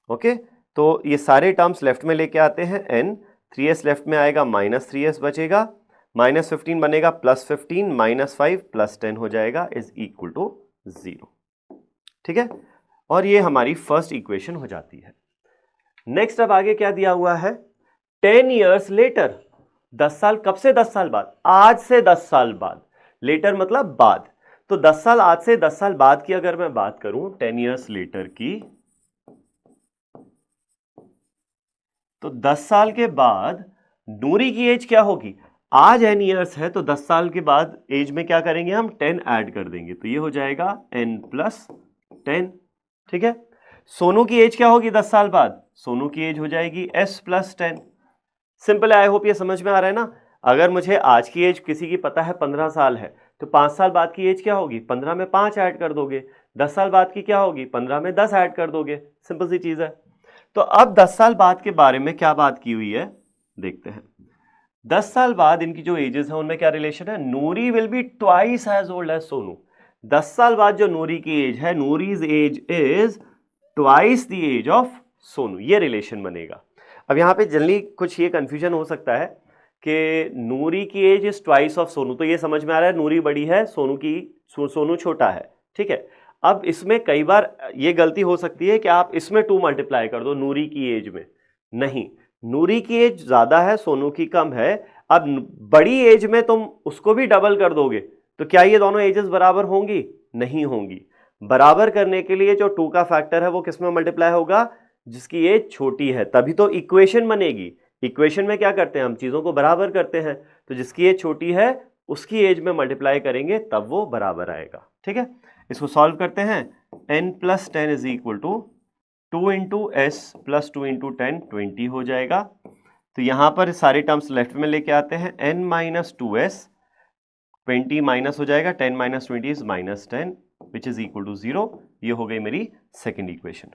ओके, तो ये सारे टर्म्स लेफ्ट में लेके आते हैं। n 3s लेफ्ट में आएगा, -3s बचेगा, -15 बनेगा, +15 - 5 +10 हो जाएगा, इज इक्वल टू 0। ठीक है, और ये हमारी फर्स्ट इक्वेशन हो जाती है। नेक्स्ट अब आगे क्या दिया हुआ है? 10 years later, 10 साल, कब से 10 साल बाद? आज से 10 साल बाद। लेटर मतलब बाद, तो 10 साल आज से 10 साल बाद की अगर मैं बात करूं 10 years later की, तो 10 साल के बाद नूरी की एज क्या होगी? आज n ईयर्स है तो 10 साल के बाद एज में क्या करेंगे हम 10 ऐड कर देंगे, तो ये हो जाएगा n प्लस 10। ठीक है, सोनू की एज क्या होगी 10 साल बाद? सोनू की एज हो जाएगी s प्लस 10। सिंपल है, आई होप ये समझ में आ रहा है ना। अगर मुझे आज की एज किसी की पता है 15 साल है, तो 5 साल बाद की एज क्या होगी? 15 में 5 ऐड कर दोगे। 10 साल बाद की क्या होगी? 15 में 10 ऐड कर दोगे। सिंपल सी चीज है। तो अब 10 साल बाद के बारे में क्या बात की हुई है देखते हैं। 10 साल बाद इनकी जो एजेस हैं उनमें क्या रिलेशन है? Noori will be twice as old as Sonu. 10 साल बाद जो नूरी की एज है, Noori's age is twice the age of Sonu, ये रिलेशन बनेगा। अब यहां पे जनरली कुछ ये कंफ्यूजन हो सकता है कि नूरी की age is twice of Sonu, तो ये समझ में आ रहा है नूरी बड़ी है, सोनू छोटा है। ठीक है, अब इसमें कई बार ये गलती हो सकती है कि आप इसमें 2 मल्टीप्लाई कर दो नूरी की एज में। नहीं, नूरी की एज ज्यादा है, सोनू की कम है। अब बड़ी एज में तुम उसको भी डबल कर दोगे तो क्या ये दोनों एजेस बराबर होंगी? नहीं होंगी। बराबर करने के लिए जो 2 का फैक्टर है वो किसमें मल्टीप्लाई होगा? जिसकी एज छोटी है, तभी तो इक्वेशन बनेगी। इक्वेशन में क्या करते हैं हम? चीजों को बराबर करते हैं, तो जिसकी एज छोटी है उसकी एज में मल्टीप्लाई करेंगे तब वो बराबर आएगा। ठीक है, इसको सॉल्व करते हैं। n plus 10 is equal to 2 into s plus 2 into 10, 20 हो जाएगा। तो यहां पर सारे टर्म्स लेफ्ट में लेके आते हैं। n माइनस 2s, 20 माइनस हो जाएगा, 10 minus 20 is minus 10 which is equal to 0। ये हो गई मेरी सेकेंड इक्वेशन।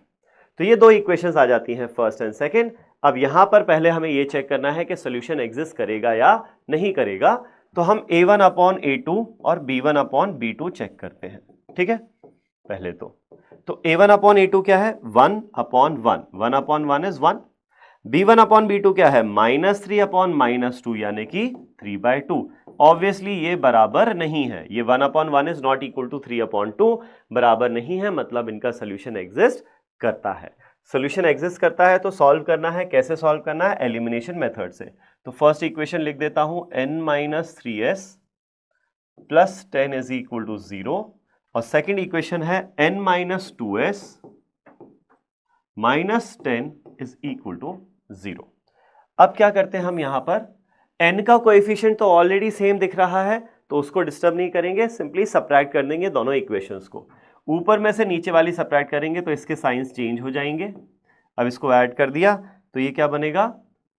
तो ये 2 इक्वेशंस आ जाती हैं, फर्स्ट एंड सेकेंड। अब यहां पर पहले हमें ये चेक करना है कि सोल्यूशन एग्जिस्ट करेगा या नहीं करेगा। तो हम a1 अपॉन a2 और b1 अपॉन b2 चेक करते हैं। ठीक है, पहले तो a1 अपॉन a2 क्या है? 1 upon 1, 1 upon 1 is 1। b1 upon b2 क्या है? -3 अपॉन -2 यानी कि 3/2। ऑब्वियसली ये बराबर नहीं है, ये 1 upon 1 is not equal to 3 upon 2, बराबर नहीं है, मतलब इनका सोल्यूशन एग्जिस्ट करता है। सोल्यूशन एग्जिस्ट करता है तो सॉल्व करना है। कैसे सॉल्व करना है? एलिमिनेशन मेथड से। तो फर्स्ट इक्वेशन लिख देता हूं, n minus 3s plus 10 is equal to 0, और सेकेंड इक्वेशन है n minus 2s minus 10 is equal to 0। अब क्या करते हैं हम यहां पर, n का कोएफिशिएंट तो ऑलरेडी सेम दिख रहा है तो उसको डिस्टर्ब नहीं करेंगे, सिंपली सब्ट्रैक्ट कर देंगे दोनों इक्वेशंस को। ऊपर में से नीचे वाली सब्ट्रैक्ट करेंगे तो इसके साइंस चेंज हो जाएंगे। अब इसको ऐड कर दिया तो ये क्या बनेगा?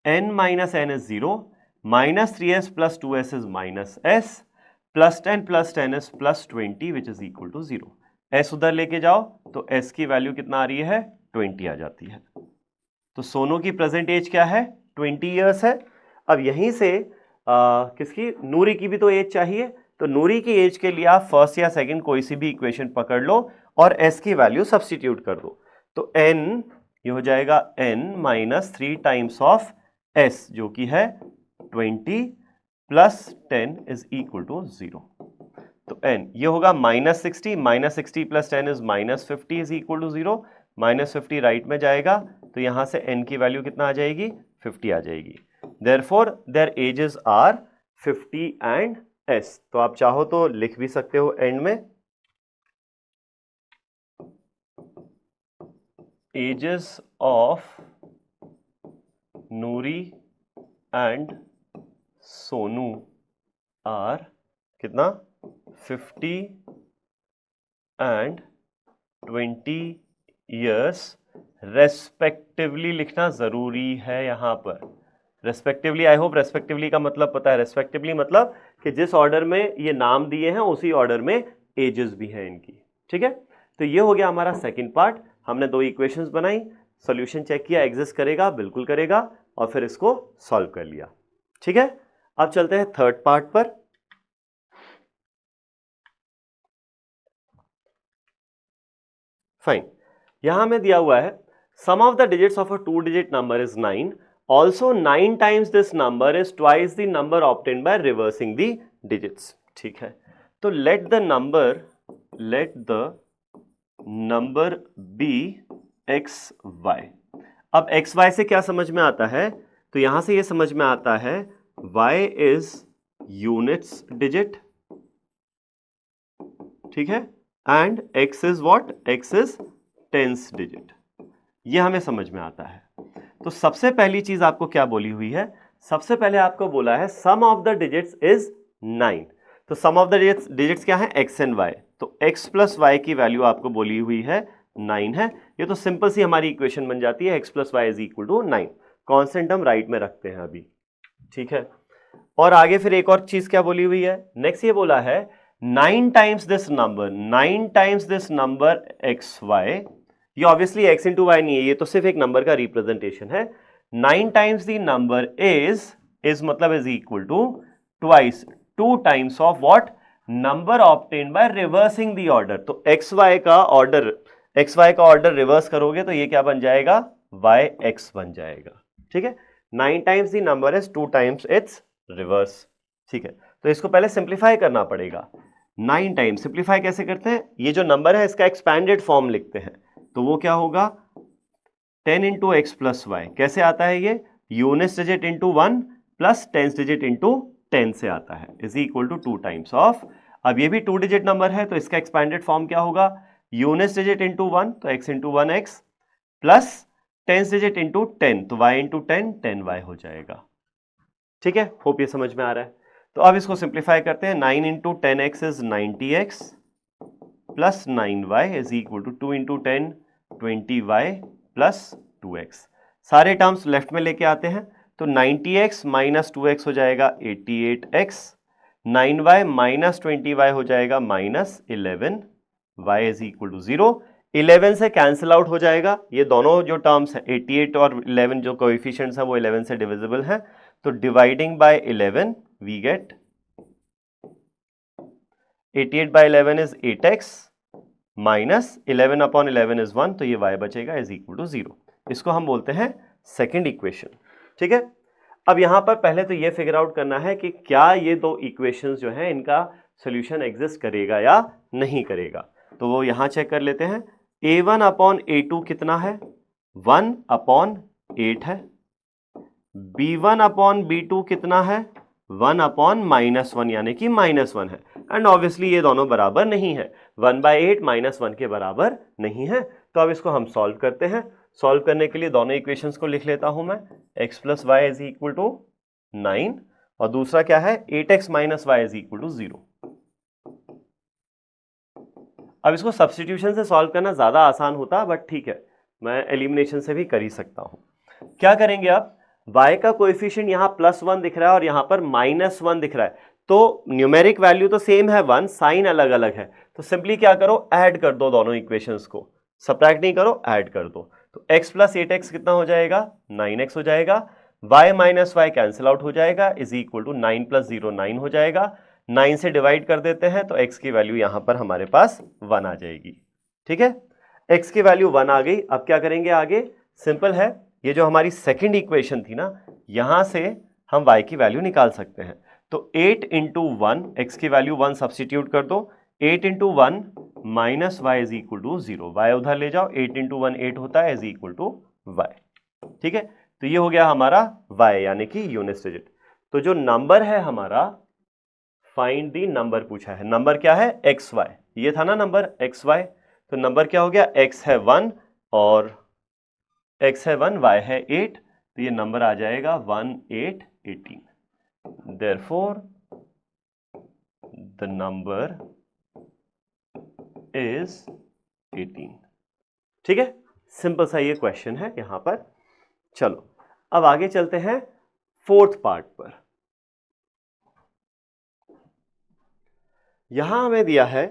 n minus n is 0, minus 3s plus 2s is minus s, plus 10 is plus 20 which is equal to 0। s उधर लेके जाओ तो s की वैल्यू कितना आ रही है? 20 आ जाती है। तो सोनू की प्रेजेंट एज क्या है? 20 ईयर्स है। अब यहीं से किसकी? नूरी की भी तो एज चाहिए, तो नूरी की एज के लिए आप फर्स्ट या सेकंड कोई सी भी इक्वेशन पकड़ लो और s की वैल्यू सब्स्टिट्यूट कर दो। तो n ये हो जाएगा n minus 3 times of s जो कि है 20 प्लस 10 इज इक्वल टू 0। तो n ये होगा -60, -60 plus 10 is -50 is equal to 0। -50 right में जाएगा तो यहां से n की वैल्यू कितना आ जाएगी? 50 आ जाएगी। Therefore their ages are 50 and s। तो आप चाहो तो लिख भी सकते हो एंड में, ages of Noori and Sonu are कितना? 50 and 20 years रेस्पेक्टिवली लिखना जरूरी है यहां पर। रेस्पेक्टिवली, आई होप रेस्पेक्टिवली का मतलब पता है। रेस्पेक्टिवली मतलब कि जिस ऑर्डर में ये नाम दिए हैं उसी ऑर्डर में एजेस भी हैं इनकी। ठीक है, तो ये हो गया हमारा सेकंड पार्ट। हमने 2 इक्वेशंस बनाई, सॉल्यूशन चेक किया, एग्जिस्ट करेगा, बिल्कुल करेगा, और फिर इसको सॉल्व कर लिया। ठीक है, अब चलते हैं थर्ड पार्ट पर। फाइन, यहां में दिया हुआ है sum of the digits of a 2 digit number is 9, also 9 times this number is twice the number obtained by reversing the digits. ठीक है, तो let the number be X Y. अब एक्स वाई से क्या समझ में आता है? तो यहां से ये समझ में आता है y इज यूनिट्स डिजिट, ठीक है, and x is what? x is tens digit. ये हमें समझ में आता है। तो सबसे पहली चीज आपको क्या बोली हुई है? सबसे पहले आपको बोला है sum of the digits is 9, तो सम ऑफ द डिजिट्स क्या है, x एंड y, तो x प्लस वाई की वैल्यू आपको बोली हुई है 9 है। ये तो सिंपल सी हमारी इक्वेशन बन जाती है, x plus y is equal to 9। Constant हम राइट में रखते हैं अभी, ठीक है। और आगे फिर एक और चीज क्या बोली हुई है, नेक्स्ट ये बोला है 9 times this number, 9 times this number x y, ये ऑब्वियसली x इंटू वाई नहीं है, ये तो सिर्फ एक नंबर का रिप्रेजेंटेशन है। 9 टाइम्स द नंबर इज मतलब is equal to twice, 2 times of what, number obtained by reversing the order. तो xy का ऑर्डर रिवर्स करोगे तो ये क्या बन जाएगा, yx बन जाएगा, ठीक है। 9 times the number is 2 times it's reverse, ठीक है। तो इसको पहले सिंप्लीफाई करना पड़ेगा। 9 टाइम्स सिंप्लीफाई कैसे करते हैं, ये जो नंबर है इसका एक्सपैंडेड फॉर्म लिखते हैं, तो वो क्या होगा 10 इंटू एक्स प्लस वाई। कैसे आता है ये, unit digit into 1 plus 10 digit into 10 से आता है, is equal to 2 times of, अब ये भी 2 डिजिट नंबर है तो इसका एक्सपैंडेड फॉर्म क्या होगा, यूनिट डिजिट इंटू 1 तो x into 1x plus 10 digit into 10 तो y इंटू 10 10y हो जाएगा, ठीक है। होप ये समझ में आ रहा है। तो अब इसको सिंप्लीफाई करते हैं, 9 into 10x is 90x plus 9y is equal to 2 into 10 20y plus 2x। सारे टर्म्स लेफ्ट में लेके आते हैं, तो 90x माइनस 2x हो जाएगा 88x, 9y माइनस 20y हो जाएगा minus 11, y is equal to 0। 11 से कैंसिल आउट हो जाएगा, ये दोनों जो टर्म्स हैं 88 और 11 जो कोएफिशिएंट्स हैं वो 11 से डिविजिबल हैं, तो dividing by 11 we get 88 by 11 is 8x minus 11 upon 11 is 1, तो ये y बचेगा इज इक्वल टू 0। इसको हम बोलते हैं सेकंड इक्वेशन, ठीक है। अब यहां पर पहले तो ये फिगर आउट करना है कि क्या ये दो इक्वेशंस जो हैं इनका सॉल्यूशन एग्जिस्ट करेगा या नहीं करेगा, तो वो यहां चेक कर लेते हैं। a1 अपॉन a2 कितना है, 1 अपॉन 8 है। b1 अपॉन b2 कितना है, 1 अपॉन -1 यानी कि -1 है। एंड ऑब्वियसली ये दोनों बराबर नहीं है, 1/8 -1 के बराबर नहीं है। तो अब इसको हम सॉल्व करते हैं। सॉल्व करने के लिए दोनों इक्वेशंस को लिख लेता हूं मैं, x plus y is equal to 9 और दूसरा क्या है 8x minus y is equal to 0। अब इसको सब्स्टिट्यूशन से सॉल्व करना ज्यादा आसान होता, बट ठीक है मैं एलिमिनेशन से भी कर ही सकता हूं। क्या करेंगे, अब y का कोएफिशिएंट यहां +1 दिख रहा है और यहां पर -1 दिख रहा है, तो न्यूमेरिक वैल्यू तो सेम है 1, साइन अलग अलग है, तो सिंपली क्या करो ऐड कर दो दोनों इक्वेशंस को, सब्ट्रैक्ट नहीं करो ऐड कर दो। तो x प्लस 8x कितना हो जाएगा, 9x हो जाएगा, y minus y cancel out हो जाएगा इज इक्वल टू 9 प्लस 0 9 हो जाएगा, 9 से डिवाइड कर देते हैं तो x की वैल्यू यहां पर हमारे पास 1 आ जाएगी, ठीक है। x की वैल्यू 1 आ गई। अब क्या करेंगे आगे, सिंपल है, ये जो हमारी सेकंड इक्वेशन थी ना, यहां से हम y की वैल्यू निकाल सकते हैं। तो 8 इंटू 1, x की वैल्यू 1 सब्सटीट्यूट कर दो, 8 into 1 minus y is equal to 0, y उधर ले जाओ, 8 इंटू 1 8 होता है इज इक्वल टू वाई, ठीक है। तो ये हो गया हमारा y यानी कि यूनिट डिजिट। तो जो नंबर है हमारा, फाइंड दी नंबर पूछा है, नंबर क्या है xy, ये था ना नंबर xy, तो नंबर क्या हो गया, x है 1 और x है 1, y है 8, तो ये नंबर आ जाएगा 1 8 18। Therefore the number is 18, ठीक है। सिंपल सा ये क्वेश्चन है यहां पर। चलो अब आगे चलते हैं फोर्थ पार्ट पर। यहां हमें दिया है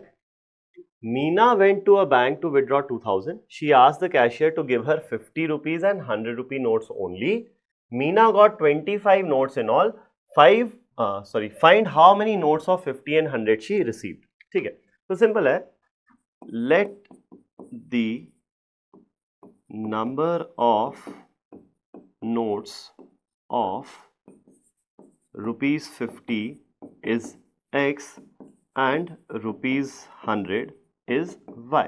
Meena went to a bank to withdraw 2000. She asked the cashier to give her 50 rupees and 100 rupee notes only. Meena got 25 notes in all. Find how many notes of 50 and 100 she received. ठीक है, तो simple है, let the number of notes of rupees 50 is x and rupees 100 is y।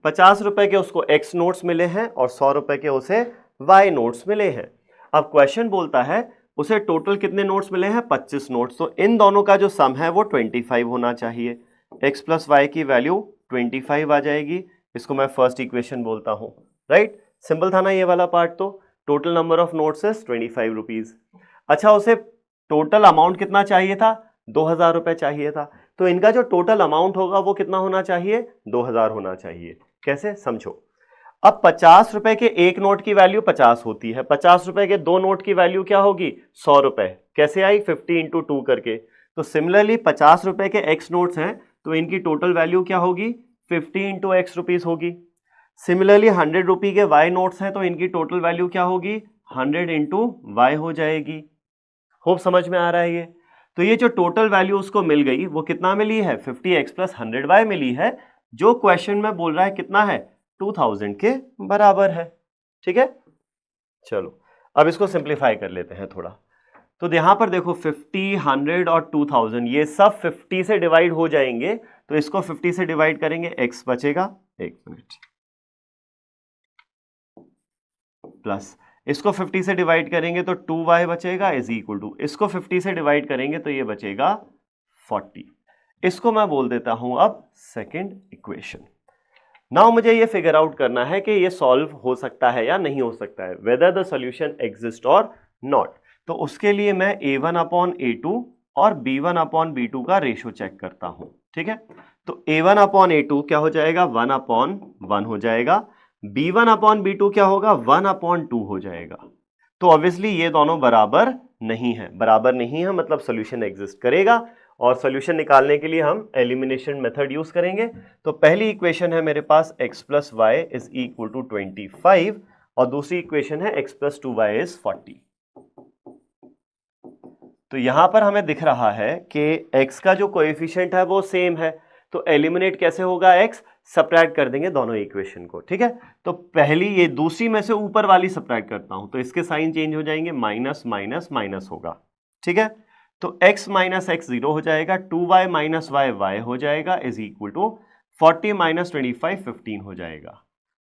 50 रुपए के उसको x notes मिले हैं और 100 रुपए के उसे y नोट्स मिले हैं। अब क्वेश्चन बोलता है उसे टोटल कितने नोट्स मिले हैं, 25 नोट्स, तो इन दोनों का जो सम है वो 25 होना चाहिए। x प्लस वाई की वैल्यू 25 आ जाएगी, इसको मैं फर्स्ट इक्वेशन बोलता हूं, राइट। सिंपल था ना ये वाला पार्ट। तो total number of notes is 25 rupees. अच्छा, उसे टोटल अमाउंट कितना चाहिए था? 2000 रुपए चाहिए था। तो इनका जो टोटल अमाउंट होगा वो कितना होना चाहिए? 2000 होना चाहिए। कैसे, समझो। अब 50 रुपए के एक नोट की वैल्यू 50 होती है, 50 रुपए के दो नोट की वैल्यू क्या होगी? 100 रुपए। कैसे आई? 50 इंटू 2 करके। तो सिमिलरली 50 रुपए के एक्स नोट्स हैं तो इनकी टोटल वैल्यू क्या होगी? 50 इंटू एक्स रुपीज होगी। सिमिलरली 100 रुपी के वाई नोट्स हैं तो इनकी टोटल वैल्यू क्या होगी? 100 इंटू वाई हो जाएगी। होप समझ में आ रहा है ये? तो ये जो टोटल वैल्यू उसको मिल गई वो कितना मिली है? 50x प्लस 100y मिली है, जो क्वेश्चन में बोल रहा है कितना है? 2000 के बराबर है। ठीक है, चलो अब इसको सिंप्लीफाई कर लेते हैं थोड़ा। तो यहां पर देखो 50, 100 और 2000 ये सब 50 से डिवाइड हो जाएंगे, तो इसको 50 से डिवाइड करेंगे, x बचेगा, एक मिनट, प्लस इसको 50 से डिवाइड करेंगे तो 2y बचेगा इज इक्वल टू, इसको 50 से डिवाइड करेंगे तो ये बचेगा 40। इसको मैं बोल देता हूं अब सेकंड इक्वेशन। नाउ मुझे ये फिगर आउट करना है कि ये सॉल्व हो सकता है या नहीं हो सकता है, वेदर द सॉल्यूशन एग्जिस्ट और नॉट। तो उसके लिए मैं a1 अपॉन a2 और b1 अपॉन b2 का रेशो चेक करता हूं। ठीक है, तो a1 अपॉन a2 क्या हो जाएगा? 1 अपॉन 1 हो जाएगा। b1 अपॉन b2 क्या होगा? 1 अपॉन 2 हो जाएगा। तो ऑब्वियसली ये दोनों बराबर नहीं है, बराबर नहीं है मतलब सॉल्यूशन एग्जिस्ट करेगा, और सॉल्यूशन निकालने के लिए हम एलिमिनेशन मेथड यूज करेंगे। तो पहली इक्वेशन है मेरे पास x plus y is equal to 25 और दूसरी इक्वेशन है x प्लस 2y इज 40। तो यहां पर हमें दिख रहा है कि x का जो कोएफिशिएंट है वो सेम है, तो एलिमिनेट कैसे होगा? x सब्ट्रैक्ट कर देंगे दोनों इक्वेशन को। ठीक है, तो पहली ये दूसरी में से ऊपर वाली सब्ट्रैक्ट करता हूं तो इसके साइन चेंज हो जाएंगे, माइनस माइनस माइनस होगा। ठीक है, तो x माइनस एक्स 0 हो जाएगा, 2y माइनस वाई वाई हो जाएगा इज इक्वल टू 40 माइनस 25 15 हो जाएगा।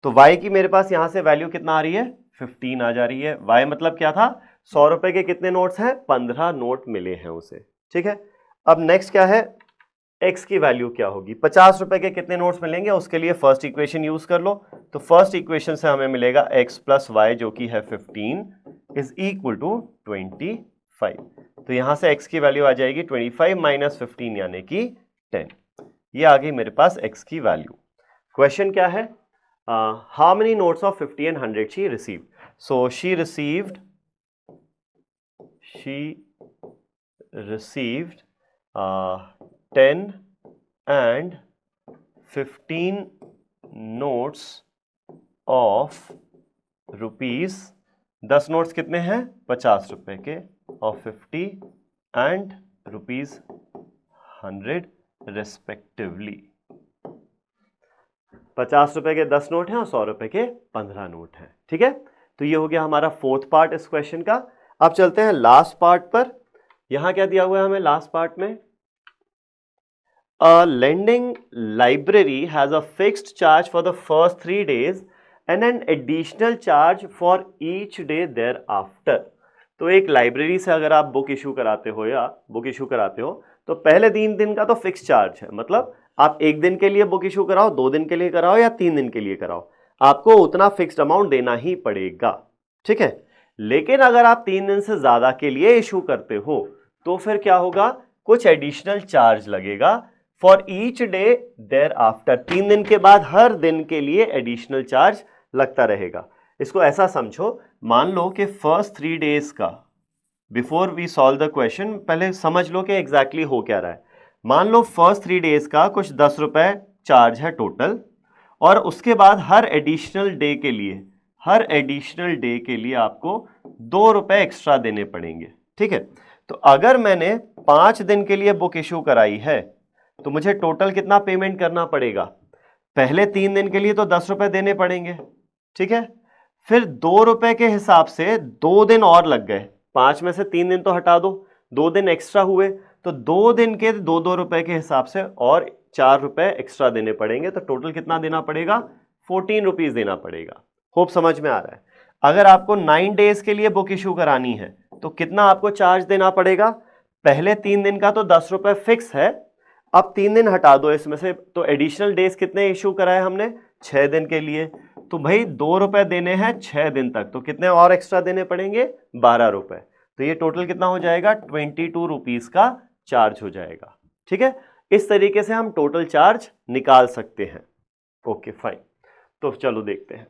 तो y की मेरे पास यहां से वैल्यू कितना आ रही है? 15 आ जा रही है। y मतलब क्या था? 100 रुपए के कितने नोट्स हैं? 15 नोट मिले हैं उसे। ठीक है, अब नेक्स्ट क्या है? x की वैल्यू क्या होगी? 50 रुपए के कितने नोट्स मिलेंगे? उसके लिए फर्स्ट इक्वेशन यूज कर लो। तो फर्स्ट इक्वेशन से हमें मिलेगा x प्लस वाई जो कि है 15 इज इक्वल टू 25। तो यहां से x की वैल्यू आ जाएगी 25 माइनस 15 यानी कि 10। ये आ गई मेरे पास x की वैल्यू। क्वेश्चन क्या है? How many notes of 50 and 100 she received? So she received 10 and 15 notes of rupees। 10 notes कितने हैं? 50 रुपए के, और 50 एंड रुपीज 100 रेस्पेक्टिवली। 50 रुपए के 10 नोट हैं और 100 रुपए के 15 नोट हैं। ठीक है, तो ये हो गया हमारा फोर्थ पार्ट इस क्वेश्चन का। अब चलते हैं लास्ट पार्ट पर। यहां क्या दिया हुआ है हमें लास्ट पार्ट में? A lending library has a fixed charge for the first 3 days and an additional charge for each day thereafter। तो एक लाइब्रेरी से अगर आप बुक इशू कराते हो या बुक इशू कराते हो तो पहले 3 दिन का तो फिक्स चार्ज है, मतलब आप 1 दिन के लिए बुक इशू कराओ, 2 दिन के लिए कराओ या 3 दिन के लिए कराओ, आपको उतना फिक्स्ड अमाउंट देना ही पड़ेगा। ठीक है, लेकिन अगर आप 3 दिन से ज्यादा के लिए इशू करते हो तो फिर क्या होगा? कुछ एडिशनल चार्ज लगेगा for each day thereafter. 3 दिन के बाद हर दिन के लिए एडिशनल चार्ज लगता रहेगा। इसको ऐसा समझो, मान लो कि फर्स्ट 3 डेज का, before we solve the question पहले समझ लो कि एग्जैक्टली हो क्या रहा है। मान लो फर्स्ट 3 डेज का कुछ 10 रुपए चार्ज है टोटल, और उसके बाद हर एडिशनल डे के लिए आपको 2 रुपए एक्स्ट्रा देने पड़ेंगे। ठीक है, तो अगर मैंने 5 दिन के लिए बुक इशू कराई है तो मुझे टोटल कितना पेमेंट करना पड़ेगा? पहले 3 दिन के लिए तो 10 रुपए देने पड़ेंगे। ठीक है, फिर 2 रुपए के हिसाब से 2 दिन और लग गए, 5 में से 3 दिन तो हटा दो, 2 दिन एक्स्ट्रा हुए, तो 2 दिन के 2-2 रुपए के हिसाब से और 4 रुपए एक्स्ट्रा देने पड़ेंगे। तो टोटल कितना देना पड़ेगा? 14 रुपीज देना पड़ेगा। होप समझ में आ रहा है? अगर आपको 9 डेज के लिए बुक इशू करानी है तो कितना आपको चार्ज देना पड़ेगा? पहले 3 दिन का तो 10 रुपए फिक्स है, अब 3 दिन हटा दो इसमें से, तो एडिशनल डेज कितने इशू कराए हमने? 6 दिन के लिए। तो भाई 2 रुपए देने हैं 6 दिन तक, तो कितने और एक्स्ट्रा देने पड़ेंगे? 12 रुपए। तो ये टोटल कितना हो जाएगा, 22 रुपीज का चार्ज हो जाएगा। ठीक है, इस तरीके से हम टोटल चार्ज निकाल सकते हैं। ओके फाइन, तो चलो देखते हैं।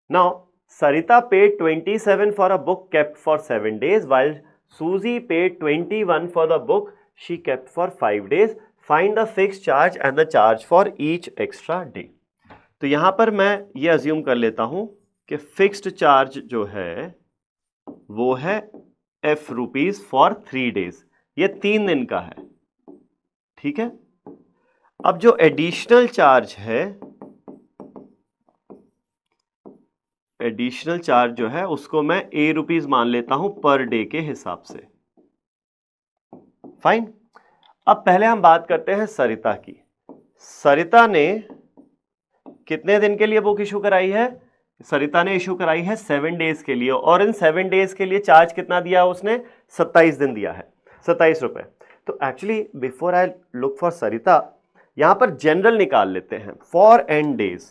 Now Sarita paid 27 for a book kept for 7 days while Suzy paid 21 for the book she kept for 5 days. Find the fixed charge and the charge for each extra day. तो यहां पर मैं ये assume कर लेता हूं कि fixed charge जो है वो है F रुपीज फॉर 3 days, ये 3 दिन का है। ठीक है, अब जो एडिशनल चार्ज है, एडिशनल चार्ज जो है उसको मैं A रुपीज मान लेता हूं पर डे के हिसाब से। फाइन, अब पहले हम बात करते हैं सरिता की। सरिता ने कितने दिन के लिए बुक इशू कराई है? सरिता ने इशू कराई है 7 days के लिए, और इन 7 days के लिए चार्ज कितना दिया उसने? 27 दिन दिया है, 27 रुपए। तो actually before I look for Sarita, यहां पर जनरल निकाल लेते हैं। For n days,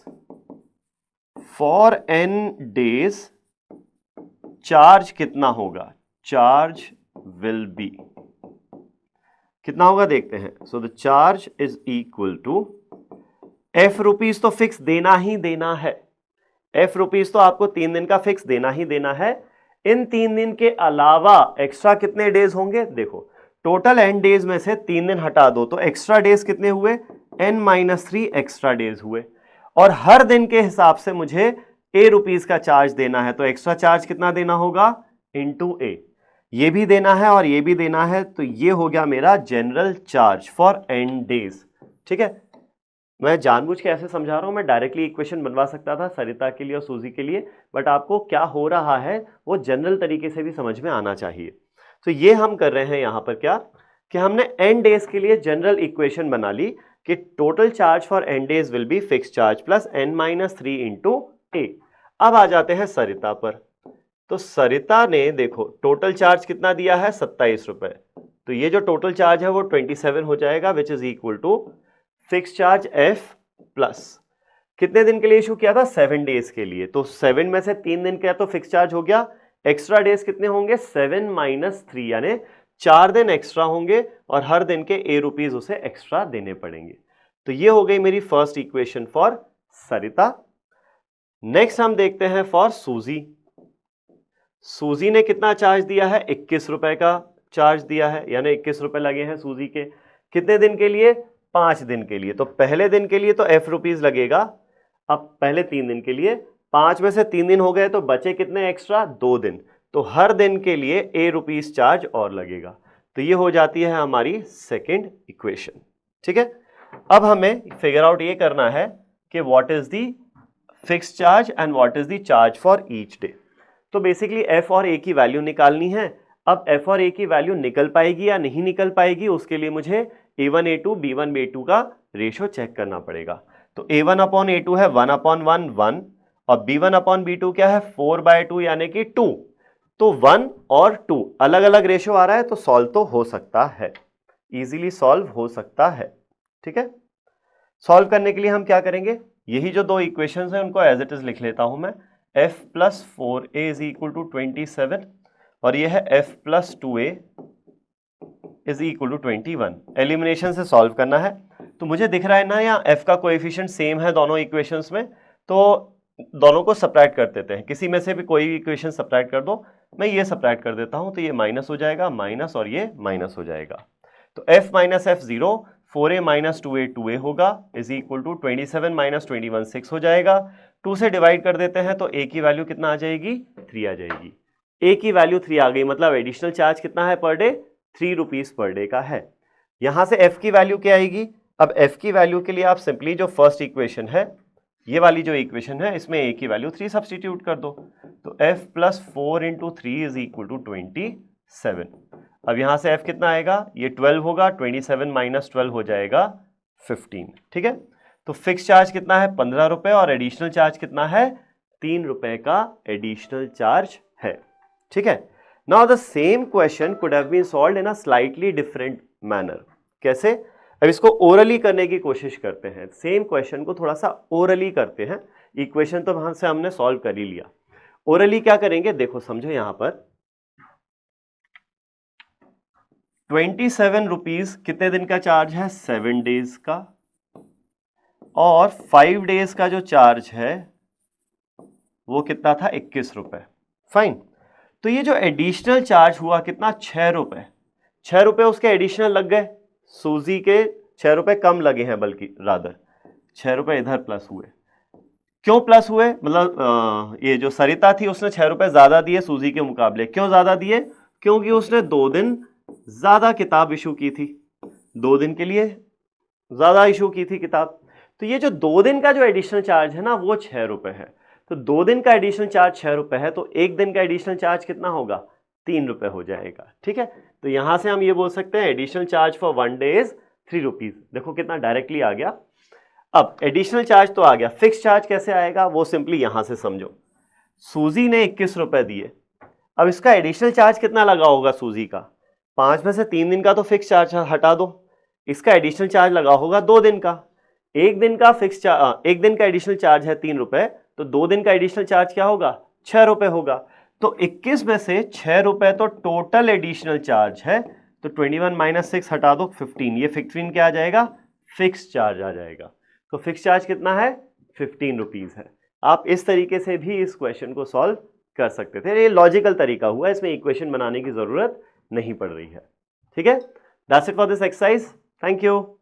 for n days charge कितना होगा? चार्ज विल बी कितना होगा देखते हैं। So the charge is equal to F rupees तो फिक्स देना ही देना है, F रुपीज तो आपको 3 दिन का फिक्स देना ही देना है। इन 3 दिन के अलावा एक्स्ट्रा कितने डेज होंगे? देखो टोटल n डेज में से 3 दिन हटा दो तो एक्स्ट्रा डेज कितने हुए? n-3 एक्स्ट्रा डेज हुए, और हर दिन के हिसाब से मुझे A रुपीज का चार्ज देना है, तो एक्स्ट्रा चार्ज कितना देना होगा? इंटू A, ये भी देना है और ये भी देना है, तो ये हो गया मेरा general charge for n days. ठीक है, मैं जानबूझ के ऐसे समझा रहा हूं, मैं डायरेक्टली इक्वेशन बनवा सकता था सरिता के लिए और सूजी के लिए, बट आपको क्या हो रहा है वो जनरल तरीके से भी समझ में आना चाहिए। तो ये हम कर रहे हैं यहां पर क्या कि हमने n डेज के लिए जनरल इक्वेशन बना ली कि total charge for n days will be fix charge plus n-3 into A। अब आ जाते हैं सरिता पर। तो सरिता ने देखो टोटल चार्ज कितना दिया है? 27 रुपए। तो ये जो टोटल चार्ज है वो 27 हो जाएगा, which is equal to fix charge F plus कितने दिन के लिए इशू किया था? 7 डेज के लिए। तो 7 में से 3 दिन का तो फिक्स चार्ज हो गया, एक्स्ट्रा डेज कितने होंगे? 7-3, यानी 4 दिन एक्स्ट्रा होंगे, और हर दिन के A रुपीज उसे एक्स्ट्रा देने पड़ेंगे। तो ये हो गई मेरी first equation for Sarita. Next हम देखते हैं फॉर सूजी। सूजी ने कितना चार्ज दिया है? 21 रुपए का चार्ज दिया है, यानी 21 रुपए लगे हैं सूजी के। कितने दिन के लिए? 5 दिन के लिए। तो पहले दिन के लिए तो F रुपीज लगेगा। अब पहले 3 दिन के लिए 5 में से 3 दिन हो गए, तो बचे कितने एक्स्ट्रा? 2 दिन। तो हर दिन के लिए A रुपीज चार्ज और लगेगा। तो ये हो जाती है हमारी सेकेंड इक्वेशन। ठीक है, अब हमें फिगर आउट ये करना है कि what is the fix charge and what is the charge for each day. तो बेसिकली F और A की वैल्यू निकालनी है। अब F और A की वैल्यू निकल पाएगी या नहीं निकल पाएगी, उसके लिए मुझे A1 A2 B1 B2 का रेशो चेक करना पड़ेगा। तो A1 अपॉन A2 है 1/1 1, और B1 अपॉन B2 क्या है? 4/2 यानी कि 2। तो 1 और 2 अलग अलग रेशो आ रहा है, तो सॉल्व तो हो सकता है, इजीली सॉल्व हो सकता है। ठीक है, सॉल्व करने के लिए हम क्या करेंगे? यही जो 2 इक्वेशंस हैं उनको एज इट इज लिख लेता हूं मैं। F plus 4A is equal to 27, और ये है F plus 2A is equal to 21। Elimination से सॉल्व करना है। तो मुझे दिख रहा है ना यहाँ F का कोएफिशिएंट सेम है दोनों इक्वेशंस में, तो दोनों को सब्ट्रैक्ट कर देते हैं। किसी में से भी कोई इक्वेशन सब्ट्रैक्ट कर दो, मैं ये सब्ट्रैक्ट कर देता हूं, तो ये माइनस हो जाएगा, माइनस और ये माइनस हो जाएगा। तो F minus F 0, 4A minus 2A 2A होगा, इज इक्वल टू 27 माइनस 21 6 हो जाएगा। 2 से डिवाइड कर देते हैं तो A की वैल्यू कितना आ जाएगी? 3 आ जाएगी। A की वैल्यू 3 आ गई, मतलब एडिशनल चार्ज कितना है per day? 3 rupees per day का है। यहां से F की वैल्यू क्या आएगी? अब F की वैल्यू के लिए आप सिंपली जो फर्स्ट इक्वेशन है, ये वाली जो इक्वेशन है, इसमें A की वैल्यू 3 सब्सटीट्यूट कर दो। तो F plus 4 into 3 is equal to 27। अब यहां से F कितना आएगा? ये 12 होगा, 27 माइनस 12 हो जाएगा 15। ठीक है, तो फिक्स चार्ज कितना है? 15 रुपए, और एडिशनल चार्ज कितना है? 3 रुपए का एडिशनल चार्ज है। ठीक है, now the same question could have been solved in a slightly different manner. कैसे? अब इसको ओरली करने की कोशिश करते हैं। सेम क्वेश्चन को थोड़ा सा ओरली करते हैं। इक्वेशन तो वहां से हमने सॉल्व कर ही लिया, ओरली क्या करेंगे देखो समझो। यहां पर 27 रुपीज कितने दिन का चार्ज है? 7 डेज का। और 5 डेज का जो चार्ज है वो कितना था? 21 रुपए। फाइन। तो ये जो एडिशनल चार्ज हुआ कितना? 6 रुपए। 6 रुपए उसके एडिशनल लग गए, सूजी के 6 रुपए कम लगे हैं, बल्कि रादर 6 रुपए इधर प्लस हुए। क्यों प्लस हुए? मतलब ये जो सरिता थी उसने 6 रुपए ज्यादा दिए सूजी के मुकाबले। क्यों ज्यादा दिए? क्योंकि उसने 2 दिन ज्यादा किताब इशू की थी, 2 दिन के लिए ज्यादा इशू की थी किताब। तो ये जो 2 दिन का जो एडिशनल चार्ज है ना वो 6 रुपए है। तो 2 दिन का एडिशनल चार्ज 6 रुपए है, तो 1 दिन का एडिशनल चार्ज कितना होगा? 3 रुपए हो जाएगा। ठीक है, तो यहां से हम ये बोल सकते हैं additional charge for 1 day is 3 rupees. देखो कितना डायरेक्टली आ गया। अब एडिशनल चार्ज तो आ गया, फिक्स चार्ज कैसे आएगा वो सिंपली यहां से समझो। सूजी ने 21 रुपए दिए, अब इसका एडिशनल चार्ज कितना लगा होगा सूजी का? 5 में से 3 दिन का तो फिक्स चार्ज हटा दो, इसका एडिशनल चार्ज लगा होगा 2 दिन का। 1 दिन का फिक्स चार्ज, 1 दिन का एडिशनल चार्ज है 3 रुपए, तो 2 दिन का एडिशनल चार्ज क्या होगा? 6 रुपए होगा। तो 21 में से 6 रुपए तो टोटल एडिशनल चार्ज है, तो 21 माइनस 6 हटा दो 15, ये 15 क्या आ जाएगा? फिक्स चार्ज आ जाएगा। तो फिक्स चार्ज कितना है? 15 रुपीज है। आप इस तरीके से भी इस क्वेश्चन को सॉल्व कर सकते थे। ये लॉजिकल तरीका हुआ, इसमें इक्वेशन बनाने की जरूरत नहीं पड़ रही है। ठीक है, that's it for this exercise. Thank you.